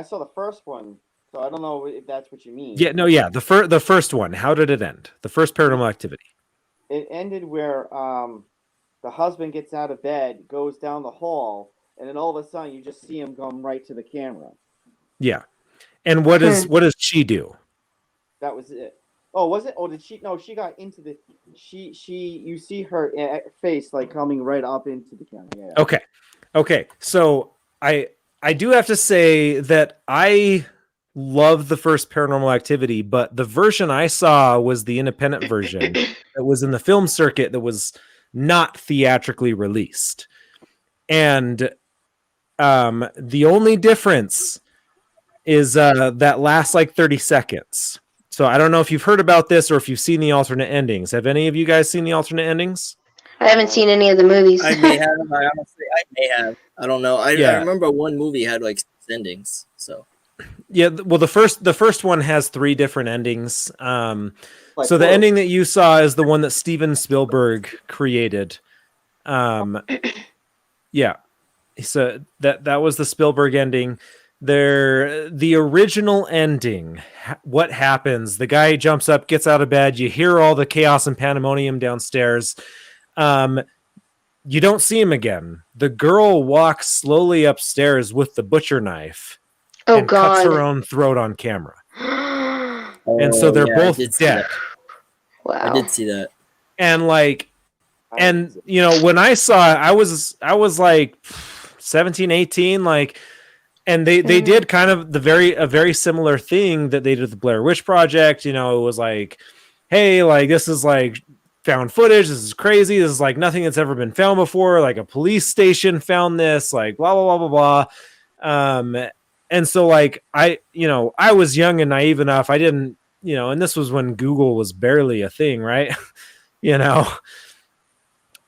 saw the first one, so I don't know if that's what you mean.
Yeah, no, yeah, the first one. How did it end? The first Paranormal Activity.
It ended where the husband gets out of bed, goes down the hall, and then all of a sudden you just see him going right to the camera.
Yeah, and what does she do?
That was it. Oh, was it? Oh, did she? No, she got into the. She. You see her face like coming right up into the camera. Yeah.
Okay. So I do have to say that I love the first Paranormal Activity, but the version I saw was the independent version that was in the film circuit that was not theatrically released, and the only difference is that last like 30 seconds. So I don't know if you've heard about this or if you've seen the alternate endings. Have any of you guys seen the alternate endings?
I haven't seen any of the movies.
I may have. I may have. I don't know. I remember one movie had like 6 endings. So
yeah, well, the first one has 3 different endings. So the ending that you saw is the one that Steven Spielberg created. Yeah, so that was the Spielberg ending. The original ending, what happens? The guy jumps up, gets out of bed. You hear all the chaos and pandemonium downstairs. You don't see him again. The girl walks slowly upstairs with the butcher knife and cuts her own throat on camera. And so they're both dead.
Wow.
I did see that.
And when I saw it, I was like 17, 18, and they did kind of a very similar thing that they did with the Blair Witch Project. It was like, hey, like this is like found footage. This is crazy. This is like nothing that's ever been found before. Like a police station found this. Like blah blah blah blah blah. And so like I was young and naive enough. I didn't and this was when Google was barely a thing, right?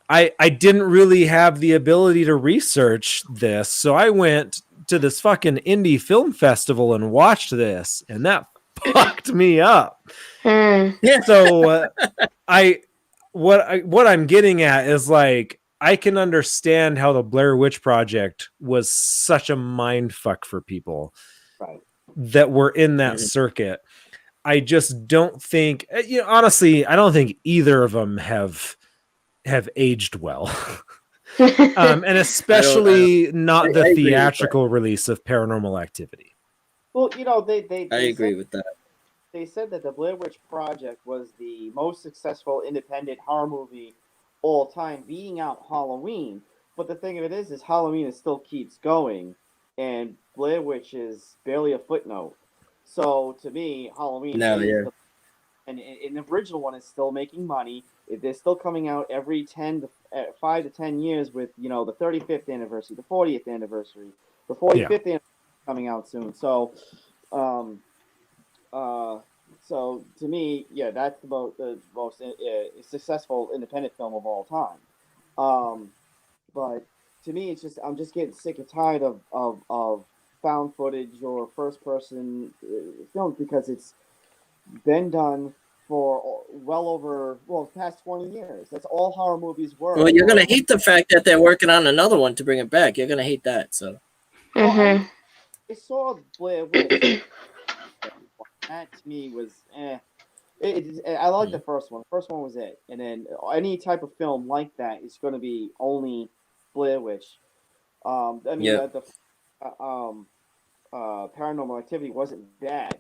I didn't really have the ability to research this, so I went to this fucking indie film festival and watched this, and that fucked me up. So what I'm getting at is like I can understand how the Blair Witch Project was such a mind fuck for people that were in that circuit. I just don't think, honestly, I don't think either of them have aged well. And especially not the theatrical release of Paranormal Activity.
Well,
I agree with that.
They said that the Blair Witch Project was the most successful independent horror movie all time, beating out Halloween. But the thing of it is Halloween still keeps going, and Blair Witch is barely a footnote. So to me, Halloween and the original one is still making money. They're still coming out every 5 to 10 years with the 35th anniversary, the 40th anniversary, the 45th anniversary coming out soon. So So to me, yeah, that's the most successful independent film of all time. But to me, it's just I'm just getting sick and tired of found footage or first person films because it's been done for well over the past 20 years. That's all horror movies were.
Well, you're gonna hate the fact that they're working on another one to bring it back. You're gonna hate that. So
Mhm.
I saw Blair Witch. That to me was I like the first one. The first one was it, and then any type of film like that is going to be only Blair Witch. I mean
yeah,
the Paranormal Activity wasn't bad,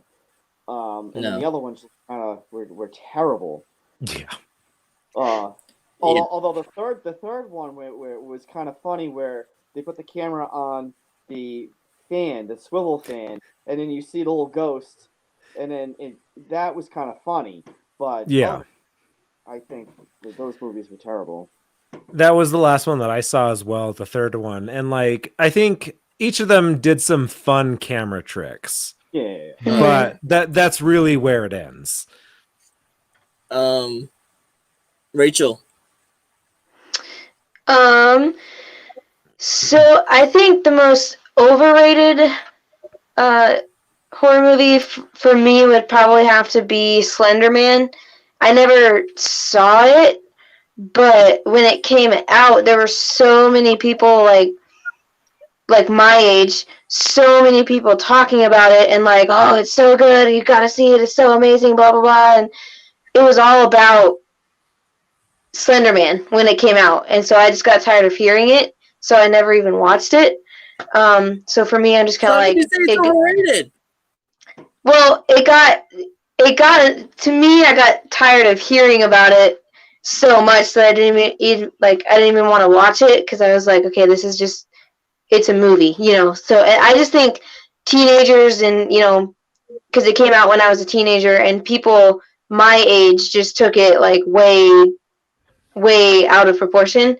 and then the
no,
other ones were terrible.
Yeah.
Uh,
yeah.
although the third one where it was kind of funny where they put the camera on the fan, the swivel fan, and then you see the little ghost, and then that was kind of funny. But
Yeah.
I think that those movies were terrible.
That was the last one that I saw as well, the third one. And like I think each of them did some fun camera tricks.
Yeah.
But that's really where it ends.
Rachel.
So I think the most overrated horror movie for me would probably have to be Slender Man. I never saw it, but when it came out, there were so many people like my age, so many people talking about it and like, oh, it's so good, you gotta see it, it's so amazing, blah blah blah, and it was all about Slender Man when it came out, and so I just got tired of hearing it, so I never even watched it. So for me, I'm just kind of like,
you say it's overrated?
well, it got to me. I got tired of hearing about it so much that I didn't even want to watch it because I was like, okay, this is just it's a movie, you know. So I just think teenagers and because it came out when I was a teenager and people my age just took it like way out of proportion.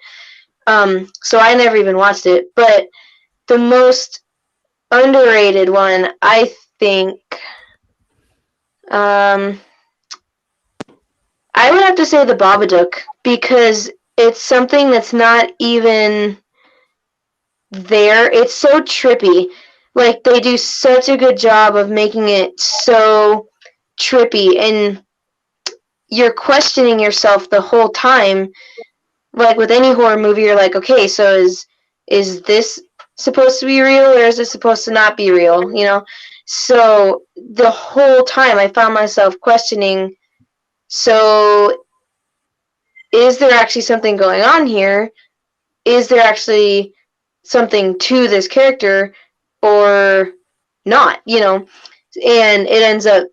So I never even watched it. But the most underrated one, I think, I would have to say the Babadook because it's something that's not even there. It's so trippy. Like they do such a good job of making it so trippy, and you're questioning yourself the whole time. Like with any horror movie, you're like, okay, so is this supposed to be real or is it supposed to not be real? You know. So the whole time, I found myself questioning. So is there actually something going on here? Is there actually something to this character or not, and it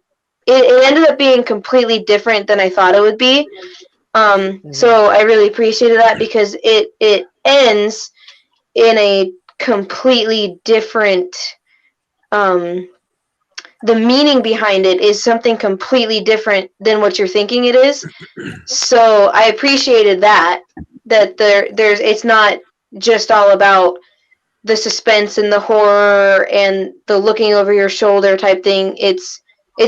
ended up being completely different than I thought it would be. So I really appreciated that because it ends in a completely different the meaning behind it is something completely different than what you're thinking it is. So I appreciated that there's it's not just all about the suspense and the horror and the looking over your shoulder type thing. It's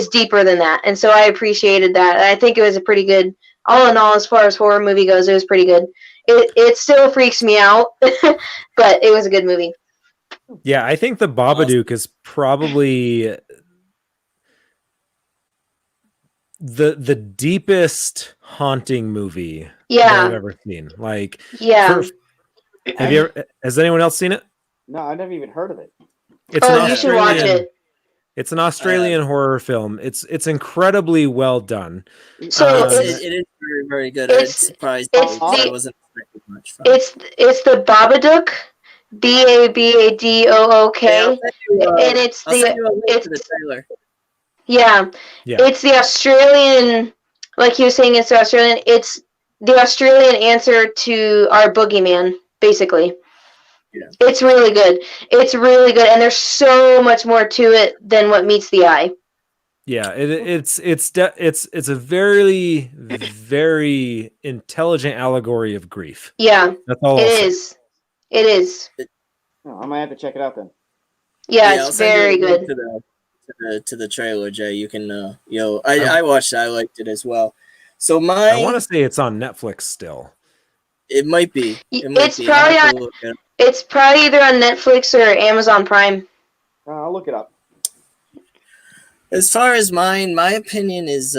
deeper than that, and so I appreciated that. And I think it was a pretty good, all in all, as far as horror movie goes. It was pretty good. It still freaks me out, but it was a good movie.
Yeah, I think the Babadook is probably the deepest haunting movie that I've ever seen. Like, has anyone else seen it?
No, I never even heard of it.
It's
you should watch it.
It's an Australian horror film. It's incredibly well done.
So
it is very, very good. It's surprised me because I wasn't expecting much from it.
It's the Babadook, Babadook, and it's
I'll send you a link to the trailer.
Yeah, it's the Australian, like he was saying, it's the Australian answer to our Boogeyman, basically.
Yeah.
It's really good. It's really good, and there's so much more to it than what meets the eye.
Yeah, it's a very, very intelligent allegory of grief.
Yeah,
that's all.
It is.
Oh, I might have to check it out then.
Yeah, it's very good.
to the trailer, Jay. You can I watched it. I liked it as well. So
I want to say it's on Netflix still.
it might be.
It's
I'll
probably
have to
on.
look it up.
It's probably either on Netflix or Amazon Prime.
I'll look it up.
As far as mine, my opinion is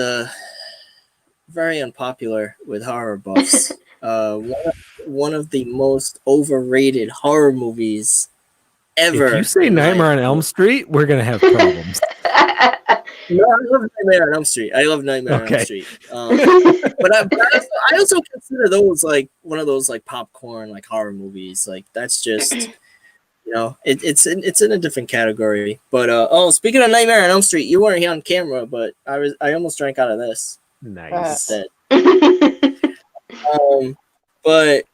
very unpopular with horror buffs. One of the most overrated horror movies ever.
If you say
in my
Nightmare on
opinion.
Elm Street, we're gonna have problems.
No, I love Nightmare on Elm Street. I love Nightmare on Elm
Okay.
Street. But I also consider those like one of those like popcorn like horror movies. Like that's just it's in a different category. But speaking of Nightmare on Elm Street, you weren't here on camera, but I almost drank out of this
Nice.
instead. But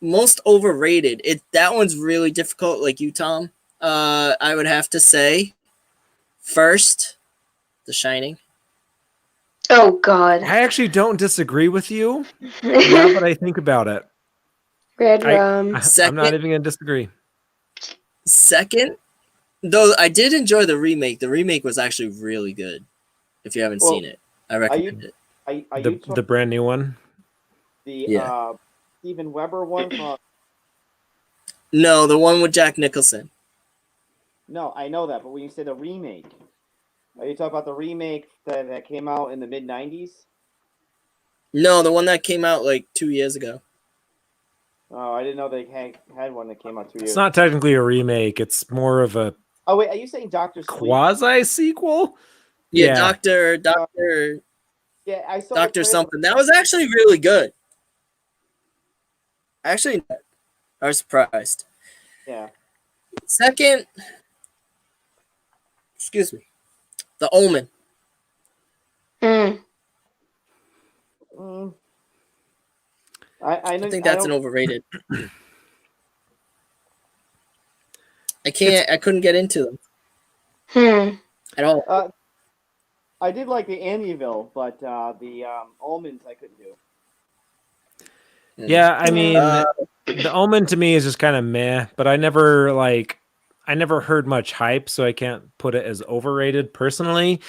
most overrated. That one's really difficult. Like you, Tom. I would have to say, first, The Shining.
Oh God.
I actually don't disagree with you. Now that I think about it,
Red Rum.
I'm not even gonna disagree.
Second, though, I did enjoy the remake. The remake was actually really good. If you haven't seen it, I recommend it.
Are
The brand new one.
The Steven Weber one from?
No, the one with Jack Nicholson.
No, I know that, but when you say the remake, are you talking about the remake that came out in the mid-90s?
No, the one that came out like 2 years ago.
Oh, I didn't know they had one that came out 2 years.
It's not technically a remake. It's more of a
Oh wait, are you saying Doctor Sleep?
quasi sequel.
Yeah, Doctor.
Yeah, I saw
Doctor something. That was actually really good. Actually, I was surprised.
Yeah.
Second, excuse me, The Omen.
I
think that's an overrated. I couldn't get into them at all.
I did like the Amityville, but the Omens I couldn't do.
Yeah, I mean, The Omen to me is just kind of meh, but I never heard much hype, so I can't put it as overrated personally.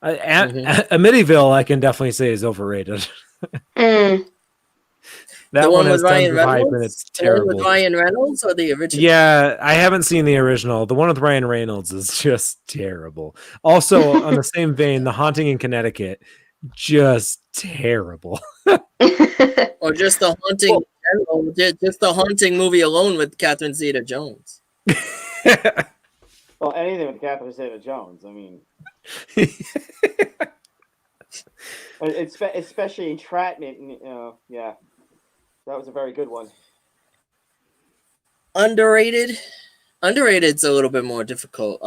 Amityville, I can definitely say is overrated. That one has tons of hype and it's terrible.
The one with Ryan Reynolds or the original?
Yeah, I haven't seen the original. The one with Ryan Reynolds is just terrible. Also, on the same vein, The Haunting in Connecticut, just terrible.
Or just The Haunting, just The Haunting movie alone with Catherine Zeta-Jones.
Well, anything with Catherine Zeta-Jones, I mean, especially Entrapment. Yeah, that was a very good one.
Underrated. Underrated's a little bit more difficult.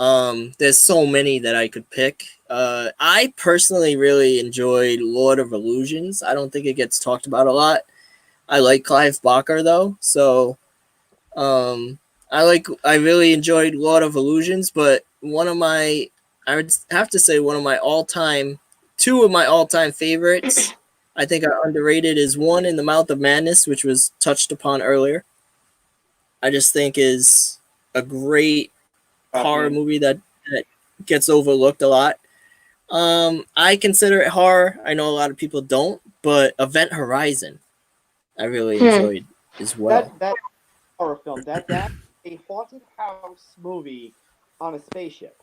There's so many that I could pick. I personally really enjoyed Lord of Illusions. I don't think it gets talked about a lot. I like Clive Barker though, so I really enjoyed Lord of Illusions, but I would have to say two of my all-time favorites, I think are underrated, is one, In the Mouth of Madness, which was touched upon earlier. I just think is a great horror movie that gets overlooked a lot. I consider it horror. I know a lot of people don't, but Event Horizon, I really enjoyed as well.
That horror film. That's a haunted house movie on a spaceship.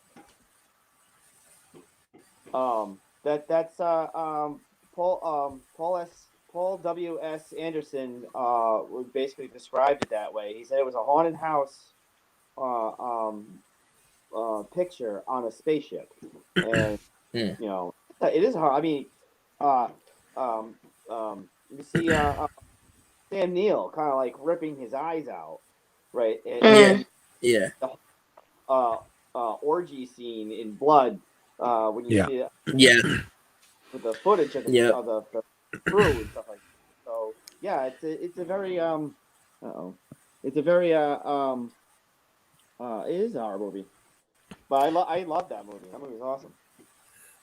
That's Paul W.S. Anderson basically described it that way. He said it was a haunted house picture on a spaceship, and it is hard. I mean, you see Sam Neill kind of like ripping his eyes out, right? And
the
orgy scene in blood when you see it, with the footage of the crew and stuff like that. So yeah, it's a very it is a horror movie, but I love that movie. That movie is awesome.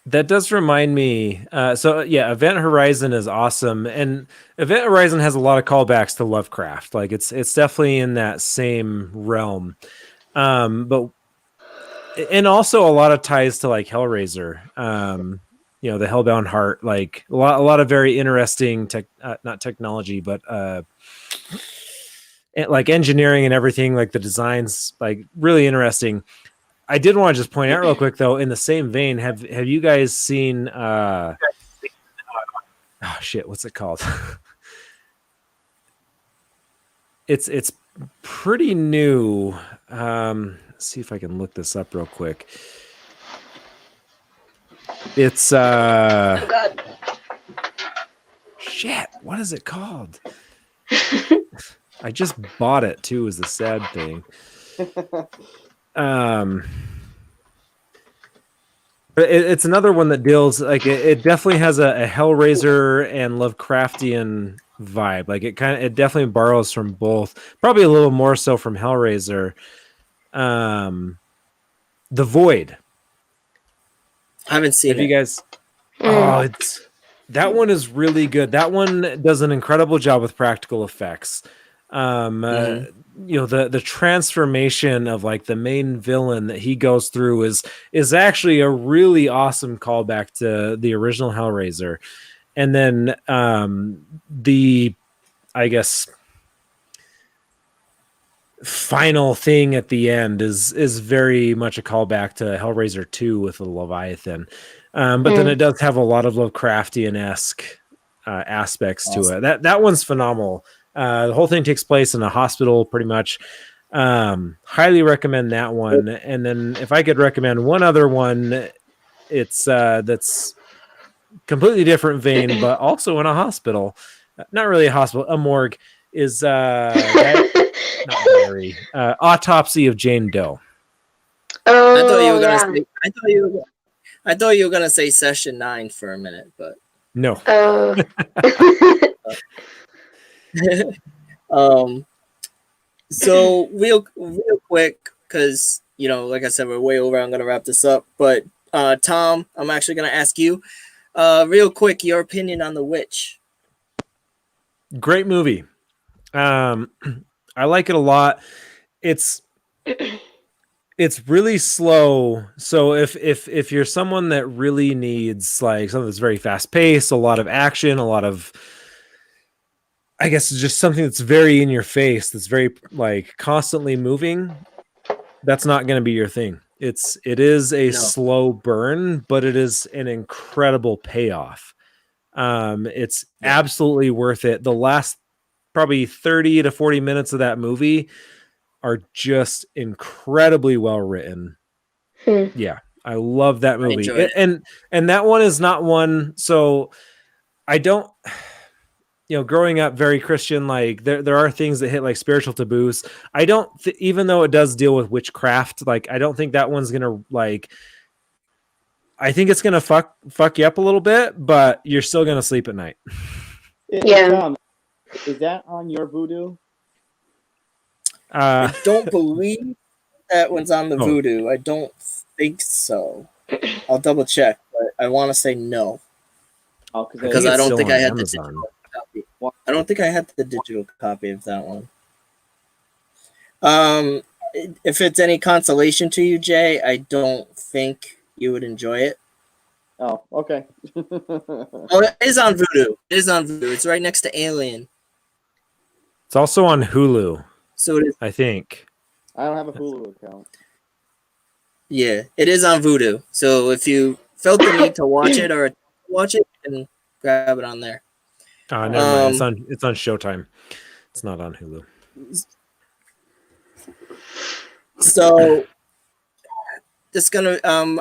That does remind me. Event Horizon is awesome, and Event Horizon has a lot of callbacks to Lovecraft. Like it's definitely in that same realm. But and also a lot of ties to like Hellraiser. The Hellbound Heart, like a lot of very interesting not technology, but like engineering and everything, like the designs, like really interesting. I did want to just point out real quick though, in the same vein, have you guys seen oh shit, what's it called? It's pretty new. Let's see if I can look this up real quick. It's
Oh God.
shit, what is it called? I just bought it too, is the sad thing. It's another one that deals like it definitely has a Hellraiser and Lovecraftian vibe. Like it definitely borrows from both, probably a little more so from Hellraiser. The Void.
I haven't seen
Have you
it.
guys? Oh, that one is really good. That one does an incredible job with practical effects. The transformation of like the main villain that he goes through is actually a really awesome callback to the original Hellraiser. And then I guess final thing at the end is very much a callback to Hellraiser 2 with the Leviathan. But then it does have a lot of Lovecraftian-esque aspects to it. That one's phenomenal. The whole thing takes place in a hospital, pretty much. Highly recommend that one. And then if I could recommend one other one, it's that's completely different vein, but also in a hospital. Not really a hospital, a morgue. Is Autopsy of Jane Doe.
Oh,
I thought you were gonna
yeah.
say. I thought you were gonna say Session 9 for a minute, but
No.
So real quick, because like I said, we're way over. I'm gonna wrap this up, but Tom, I'm actually gonna ask you, real quick, your opinion on The Witch.
Great movie. I like it a lot. It's really slow. So if you're someone that really needs like something that's very fast paced, a lot of action, a lot of, I guess, just something that's very in your face, that's very like constantly moving, that's not going to be your thing. It is a slow burn, but it is an incredible payoff. It's absolutely worth it. The last probably 30 to 40 minutes of that movie are just incredibly well written. Yeah, I love that movie. And that one is not one. So I don't, growing up very Christian, like there are things that hit like spiritual taboos. I don't, even though it does deal with witchcraft, like I don't think that one's going to like, I think it's going to fuck you up a little bit, but you're still going to sleep at night.
Yeah.
Is that on your Vudu?
I don't believe that one's on the Vudu. I don't think so. I'll double check, but I want to say no. Because I don't think I had the digital copy. I don't think I had the digital copy of that one. If it's any consolation to you, Jay, I don't think you would enjoy it.
Oh, okay.
It is on Vudu. It's right next to Alien.
It's also on Hulu.
So it is.
I think.
I don't have a Hulu account.
Yeah, it is on Vudu. So if you felt the need to watch it or watch it, you can grab it on there.
Oh, never mind. It's on Showtime. It's not on Hulu.
So just gonna I'm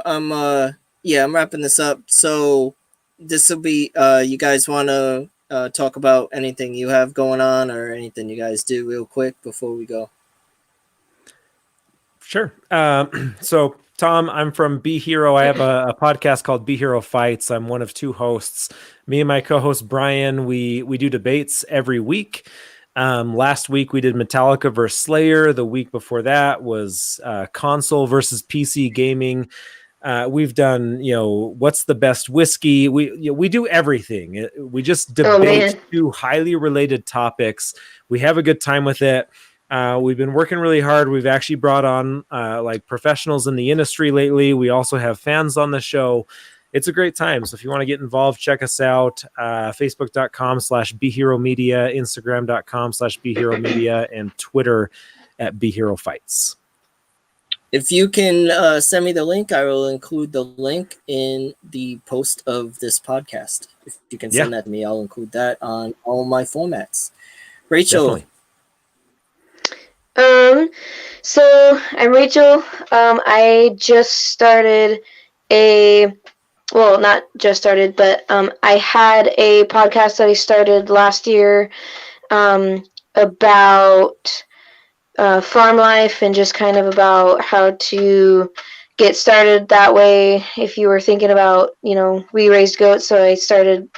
wrapping this up. So this will be you guys want to talk about anything you have going on or anything you guys do real quick before we go?
Sure. So Tom, I'm from Be Hero. I have a podcast called Be Hero Fights. I'm one of two hosts. Me and my co-host Brian, we do debates every week. Last week we did Metallica versus Slayer. The week before that was console versus PC gaming. We've done, what's the best whiskey? We do everything. We just debate two highly related topics. We have a good time with it. We've been working really hard. We've actually brought on like professionals in the industry lately. We also have fans on the show. It's a great time. So if you want to get involved, check us out. Facebook.com/BeHeroMedia, Instagram.com/BeHeroMedia, and Twitter at BeHeroFights.
If you can send me the link, I will include the link in the post of this podcast. If you can send that to me, I'll include that on all my formats. Rachel.
Definitely.
So I'm Rachel. I just started not just started, but I had a podcast that I started last year about farm life and just kind of about how to get started that way. If you were thinking about, we raised goats, so I started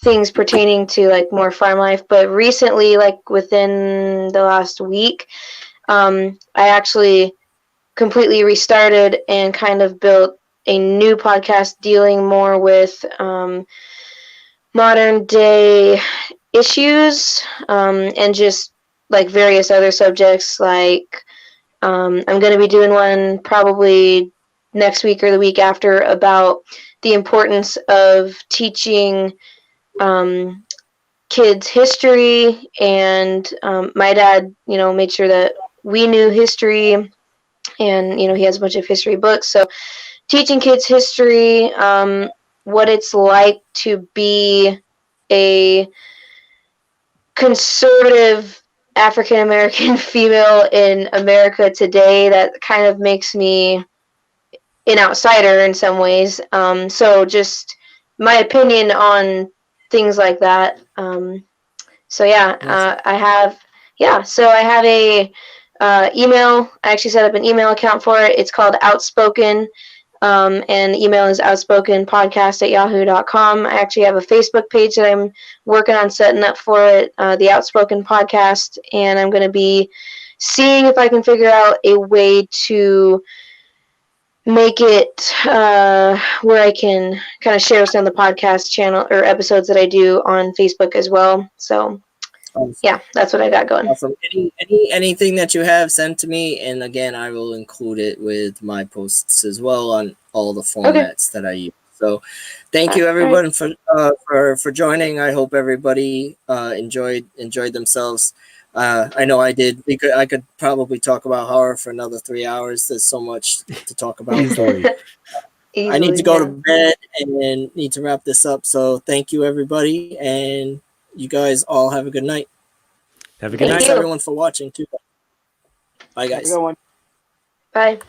things pertaining to like more farm life. But recently, like within the last week, I actually completely restarted and kind of built a new podcast dealing more with modern day issues and just like various other subjects. Like I'm going to be doing one probably next week or the week after about the importance of teaching kids history. And my dad, made sure that we knew history, and he has a bunch of history books. So teaching kids history, what it's like to be a conservative African American female in America today, that kind of makes me an outsider in some ways. So just my opinion on things like that. So I have a email. I actually set up an email account for it. It's called Outspoken. And email is outspokenpodcast@yahoo.com. I actually have a Facebook page that I'm working on setting up for it, the Outspoken Podcast, and I'm going to be seeing if I can figure out a way to make it where I can kind of share some of the podcast channel or episodes that I do on Facebook as well. So yeah, that's what I got going.
Awesome. Anything that you have, send to me, and again, I will include it with my posts as well on all the formats that I use. So, thank you everyone for joining. I hope everybody enjoyed themselves. I know I did. I could probably talk about horror for another 3 hours. There's so much to talk about. I need to go to bed and need to wrap this up. So, thank you everybody, and you guys all have a good night.
Have a good night.
Thanks everyone for watching too. Bye guys.
Have a good one.
Bye.